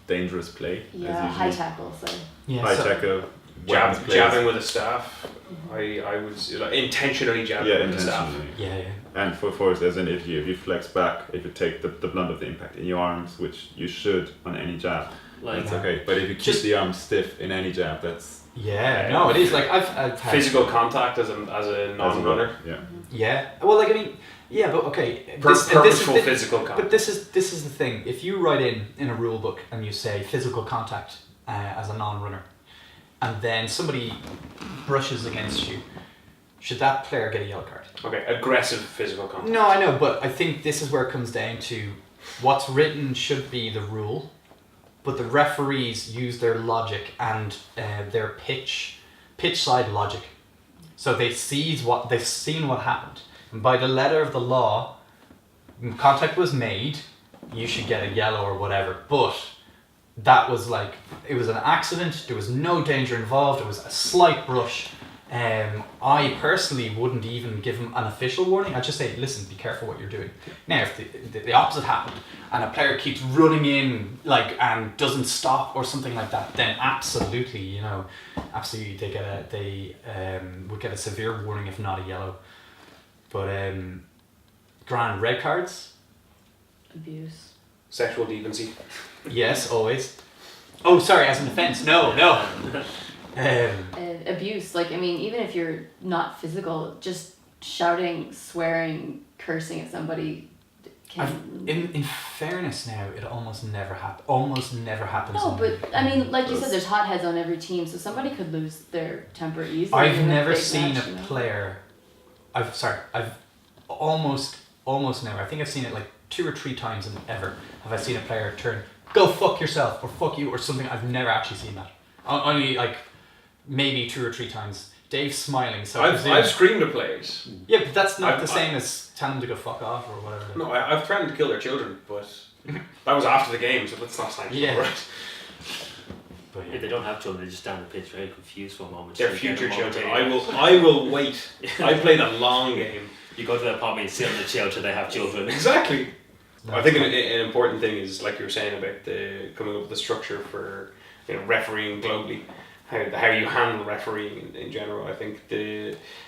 Speaker 2: Dangerous play.
Speaker 4: Yeah, high tackle. So.
Speaker 6: Yeah.
Speaker 2: High tackle.
Speaker 3: Jabbing with a staff. I would like, intentionally jabbing with a staff.
Speaker 6: Yeah.
Speaker 2: And for force, as in if you flex back, if you take the blunt of the impact in your arms, which you should on any jab, that's okay. But if you keep the arm stiff in any jab, that's
Speaker 6: no, it is like I've had
Speaker 3: physical contact as a non-runner.
Speaker 2: Yeah.
Speaker 6: Yeah. Well, like I mean, yeah, but okay.
Speaker 3: Purposeful physical contact.
Speaker 6: But this is the thing. If you write in a rule book and you say physical contact as a non-runner, and then somebody brushes against you, should that player get a yellow card?
Speaker 3: Okay, aggressive physical contact.
Speaker 6: No, I know, but I think this is where it comes down to what's written should be the rule, but the referees use their logic and their pitch side logic. So they've seen what happened, and by the letter of the law, when contact was made, you should get a yellow or whatever. But that was like, it was an accident. There was no danger involved. It was a slight brush. I personally wouldn't even give him an official warning. I'd just say, listen, be careful what you're doing. Now, if the opposite happened and a player keeps running in and doesn't stop or something like that, then absolutely, they would get a severe warning, if not a yellow. But grand red cards,
Speaker 4: Abuse.
Speaker 3: Sexual deviancy.
Speaker 6: yes, always. Oh, sorry, as an offence. No.
Speaker 4: Abuse, like, I mean, even if you're not physical, just shouting, swearing, cursing at somebody can...
Speaker 6: In fairness now, it almost never happens.
Speaker 4: No, but, I mean, like you said, there's hotheads on every team, so somebody could lose their temper easily.
Speaker 6: I've never seen a player... I've almost never. I think I've seen it like 2 or 3 times ever. Have I seen a player turn, go fuck yourself, or fuck you, or something? I've never actually seen that. Only like maybe 2 or 3 times. Dave's smiling, so
Speaker 3: I've screamed at players.
Speaker 6: Yeah, but that's not the same as telling them to go fuck off or whatever.
Speaker 3: No, I've threatened to kill their children, but that was after the game, so that's not sanctioned.
Speaker 6: Yeah.
Speaker 3: Right?
Speaker 6: But
Speaker 5: If they don't have children, they just stand on the pitch very confused for a moment.
Speaker 3: They're future children. I will wait. I played a long game.
Speaker 5: You go to their apartment and sit on the chair till they have children.
Speaker 3: Exactly. I think an important thing is, like you were saying, about the coming up with the structure for refereeing globally, how you handle refereeing in general. I think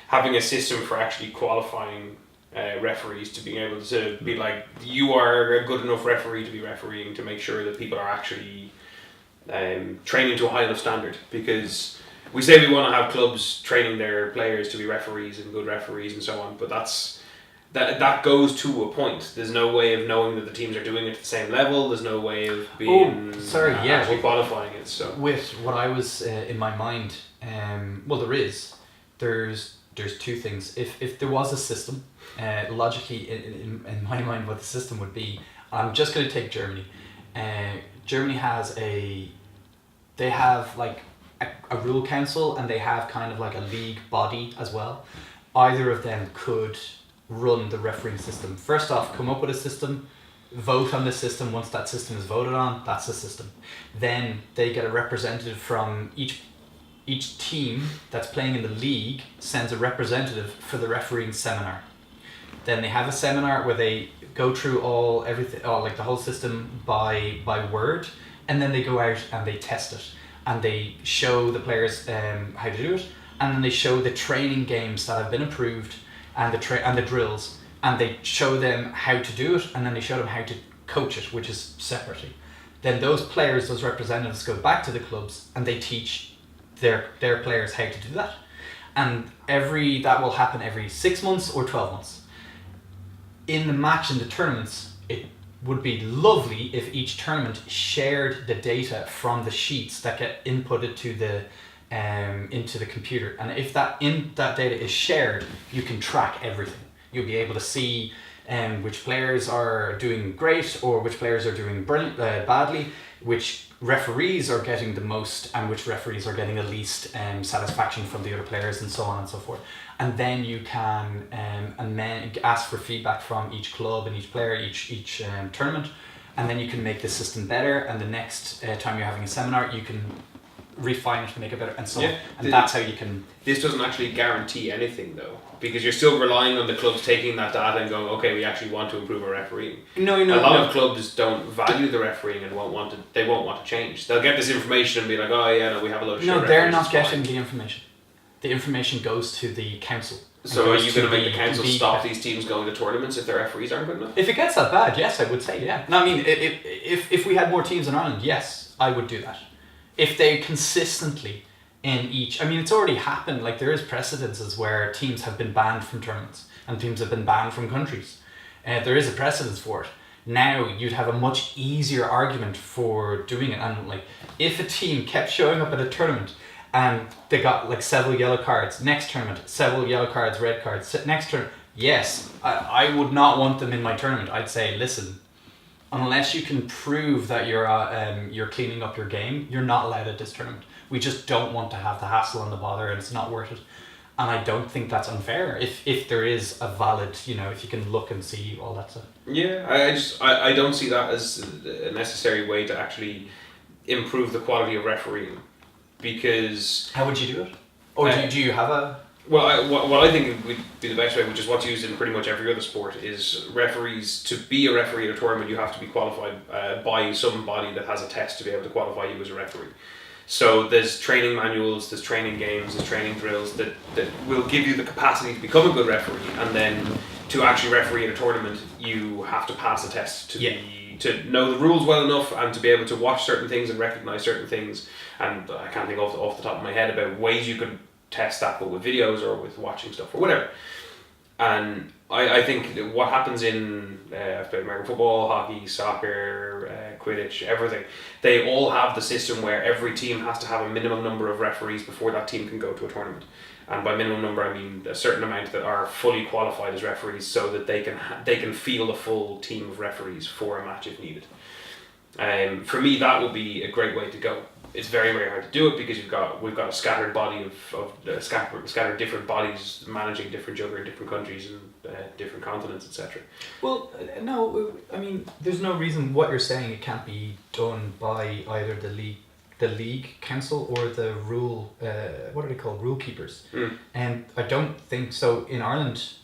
Speaker 3: having a system for actually qualifying referees to being able to be like, you are a good enough referee to be refereeing, to make sure that people are actually training to a high enough standard, because we say we want to have clubs training their players to be referees and good referees and so on, but that goes to a point. There's no way of knowing that the teams are doing it at the same level. There's no way of being actually qualifying it. So
Speaker 6: with what I was in my mind, there's 2 things. If there was a system, logically in my mind, what the system would be, I'm just going to take Germany. Germany has they have like a rule council, and they have kind of like a league body as well. either of them could run the refereeing system. First off, come up with a system, vote on the system. Once that system is voted on, that's the system. Then they get a representative from each team that's playing in the league sends a representative for the refereeing seminar. Then they have a seminar where they go through everything, like the whole system by word, and then they go out and they test it, and they show the players how to do it, and then they show the training games that have been approved and the drills, and they show them how to do it, and then they show them how to coach it, which is separately. Then those players, those representatives, go back to the clubs and they teach their players how to do that, and that will happen every 6 months or 12 months. In the match and the tournaments, it would be lovely if each tournament shared the data from the sheets that get inputted to the into the computer, and if that data is shared, you can track everything. You'll be able to see which players are doing great or which players are doing badly, which referees are getting the most and which referees are getting the least satisfaction from the other players, and so on and so forth. And then you can ask for feedback from each club and each player, each tournament, and then you can make the system better, and the next time you're having a seminar you can refine it to make it better, and so on. And that's how you can...
Speaker 3: This doesn't actually guarantee anything though, because you're still relying on the clubs taking that data and going, okay, we actually want to improve our refereeing. A lot of clubs don't value the refereeing and won't want to change. They'll get this information and be like, oh yeah, no, we have a load of shit.
Speaker 6: No, they're not getting the information. The information goes to the council.
Speaker 3: So are you going to make the council stop these teams going to tournaments if their referees aren't good enough?
Speaker 6: If it gets that bad, yes, I would say, yeah. No, I mean, if we had more teams in Ireland, yes, I would do that. If they consistently in each... I mean, it's already happened. Like, there is precedences where teams have been banned from tournaments and teams have been banned from countries. There is a precedence for it. Now, you'd have a much easier argument for doing it. And, like, if a team kept showing up at a tournament and they got, like, several yellow cards, next tournament, several yellow cards, red cards, next tournament, yes, I would not want them in my tournament. I'd say, listen... Unless you can prove that you're cleaning up your game, you're not allowed at this tournament. We just don't want to have the hassle and the bother, and it's not worth it. And I don't think that's unfair. If there is a valid, if you can look and see all that stuff.
Speaker 3: Yeah, I don't see that as a necessary way to actually improve the quality of refereeing, because...
Speaker 6: How would you do it? Or do you have a...
Speaker 3: Well, what I think would be the best way, which is what's used in pretty much every other sport, is referees. To be a referee at a tournament, you have to be qualified by some body that has a test to be able to qualify you as a referee. So there's training manuals, there's training games, there's training drills that will give you the capacity to become a good referee, and then to actually referee in a tournament, you have to pass a test to know the rules well enough and to be able to watch certain things and recognise certain things. And I can't think off the top of my head about ways you could test that, but with videos or with watching stuff or whatever. And I think what happens in I've played American football, hockey, soccer, Quidditch, everything, they all have the system where every team has to have a minimum number of referees before that team can go to a tournament. And by minimum number, I mean a certain amount that are fully qualified as referees, so that they can field a full team of referees for a match if needed. For me, that would be a great way to go. It's very, very hard to do it because we've got a scattered body of scattered different bodies managing different Jugger in different countries and different continents, etc.
Speaker 6: Well, no, I mean, there's no reason what you're saying it can't be done by either the league council or the rule. What are they called? Rule keepers. And I don't think so. In Ireland,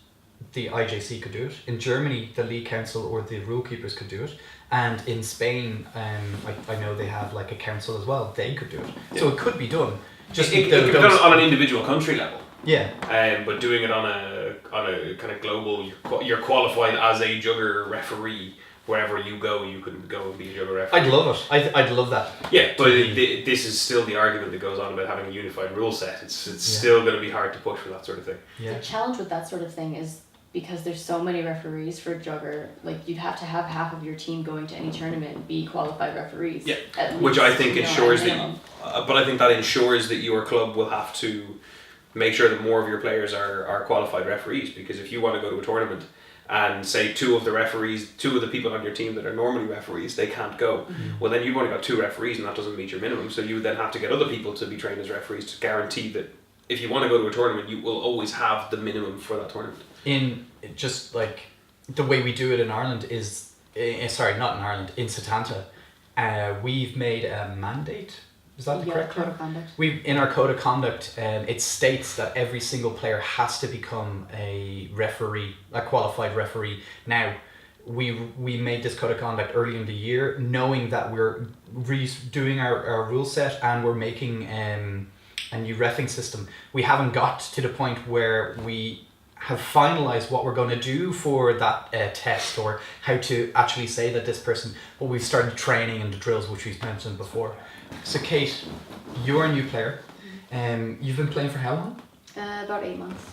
Speaker 6: the IJC could do it. In Germany, the league council or the rule keepers could do it. And in Spain, I know they have like a council as well. They could do it, so it could be done. Just
Speaker 3: it could be done on an individual country level.
Speaker 6: Yeah.
Speaker 3: But doing it on a kind of global, you're qualified as a Jugger referee. Wherever you go, you can go and be a Jugger referee.
Speaker 6: I'd love it. I'd love that.
Speaker 3: Yeah, but this is still the argument that goes on about having a unified rule set. It's still going to be hard to push for that sort of thing.
Speaker 6: Yeah.
Speaker 4: The challenge with that sort of thing is, because there's so many referees for Jugger, like you'd have to have half of your team going to any tournament be qualified referees.
Speaker 3: Yeah,
Speaker 4: at least,
Speaker 3: which I think ensures
Speaker 4: that.
Speaker 3: But I think that ensures that your club will have to make sure that more of your players are qualified referees. Because if you want to go to a tournament and say two of the people on your team that are normally referees, they can't go. Well, then you've only got 2 referees, and that doesn't meet your minimum. So you would then have to get other people to be trained as referees to guarantee that if you want to go to a tournament, you will always have the minimum for that tournament.
Speaker 6: In just like the way we do it in Ireland is, sorry, not in Ireland, in Setanta, we've made a mandate. Is that the correct
Speaker 4: code
Speaker 6: term?
Speaker 4: of conduct.
Speaker 6: In our code of conduct, it states that every single player has to become a referee, a qualified referee. Now, we made this code of conduct early in the year, knowing that we're redoing our rule set and we're making a new reffing system. We haven't got to the point where we have finalized what we're going to do for that test, or how to actually say that this person, but we've started training in the drills, which we've mentioned before. So Kate, you're a new player. You've been playing for how long?
Speaker 4: About 8 months.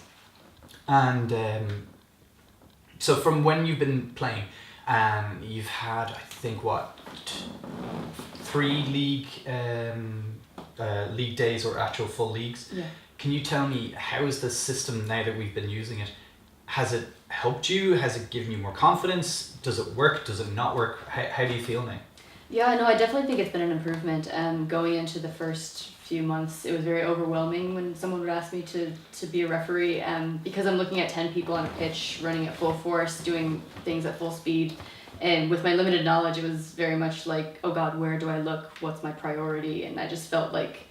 Speaker 6: And so from when you've been playing, you've had, I think, 3 league days or actual full leagues.
Speaker 4: Yeah.
Speaker 6: Can you tell me, how is the system now that we've been using it? Has it helped you? Has it given you more confidence? Does it work? Does it not work? How do you feel now?
Speaker 4: Yeah, no, I definitely think it's been an improvement. Going into the first few months, it was very overwhelming when someone would ask me to be a referee, because I'm looking at 10 people on a pitch, running at full force, doing things at full speed. And with my limited knowledge, it was very much like, oh God, where do I look? What's my priority? And I just felt like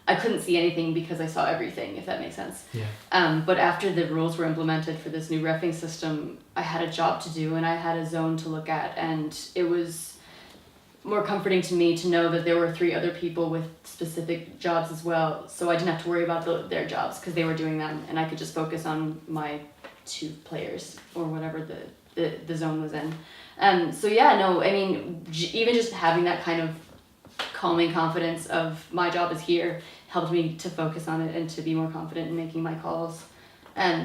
Speaker 4: I couldn't see anything because I saw everything, if that makes sense.
Speaker 6: Yeah.
Speaker 4: But after the rules were implemented for this new reffing system, I had a job to do and I had a zone to look at, and it was more comforting to me to know that there were 3 other people with specific jobs as well, so I didn't have to worry about their jobs because they were doing them, and I could just focus on my 2 players or whatever the zone was in. So yeah, no, I mean, even just having that kind of calming confidence of my job is here helped me to focus on it and to be more confident in making my calls.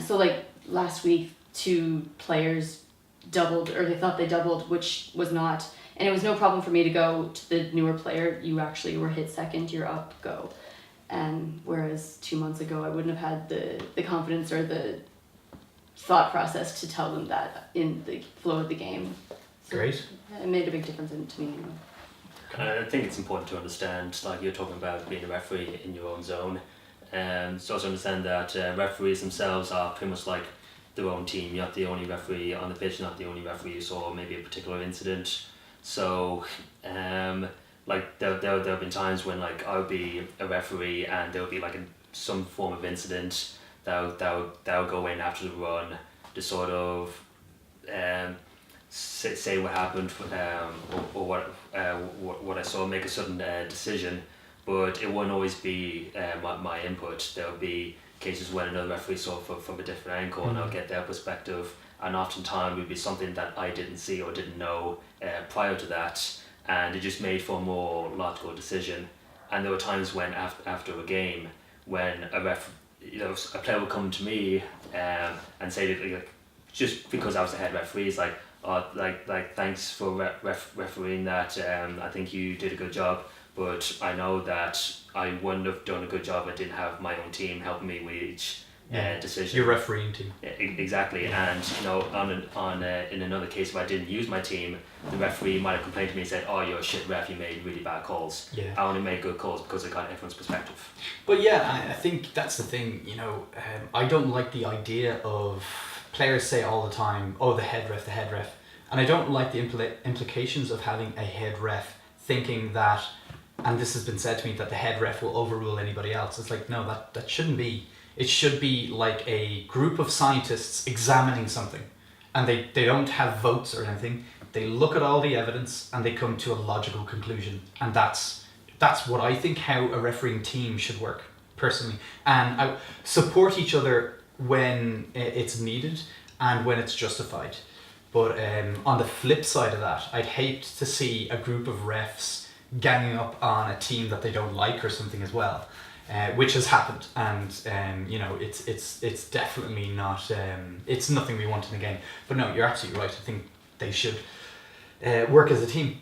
Speaker 4: So like last week, 2 players doubled, or they thought they doubled, which was not. And it was no problem for me to go to the newer player, you actually were hit second, you're up, go. Whereas 2 months ago, I wouldn't have had the confidence or the thought process to tell them that in the flow of the game. So
Speaker 6: Great.
Speaker 4: it made a big difference to me.
Speaker 5: I think it's important to understand, like you're talking about being a referee in your own zone, so also understand that referees themselves are pretty much like their own team. You're not the only referee on the pitch, not the only referee you saw maybe a particular incident. So, like there have been times when like I would be a referee and there would be like some form of incident that would go in after the run to sort of say what happened, or what I saw, make a sudden decision, but it wouldn't always be my input. There would be cases when another referee saw from a different angle, and I'll get their perspective. And oftentimes it would be something that I didn't see or didn't know prior to that, and it just made for a more logical decision. And there were times when after a game, when a player would come to me and say that, like, just because I was the head referee, it's like, oh, like thanks for refereeing that. I think you did a good job, but I know that I wouldn't have done a good job if I didn't have my own team helping me with each decision.
Speaker 6: Your refereeing team.
Speaker 5: Yeah, exactly. And in another case where I didn't use my team, the referee might have complained to me and said, "Oh, you're a shit ref. You made really bad calls."
Speaker 6: Yeah.
Speaker 5: I only made good calls because I got everyone's perspective.
Speaker 6: But yeah, I think that's the thing. I don't like the idea of players say all the time, "Oh, the head ref," and I don't like the implications of having a head ref thinking that, and this has been said to me, that the head ref will overrule anybody else. It's like, no, that shouldn't be. It should be like a group of scientists examining something, and they don't have votes or anything. They look at all the evidence and they come to a logical conclusion, and that's what I think how a refereeing team should work, personally. And I support each other when it's needed and when it's justified. But on the flip side of that, I'd hate to see a group of refs ganging up on a team that they don't like or something as well. Which has happened, and it's definitely not. It's nothing we want in the game. But no, you're absolutely right. I think they should work as a team.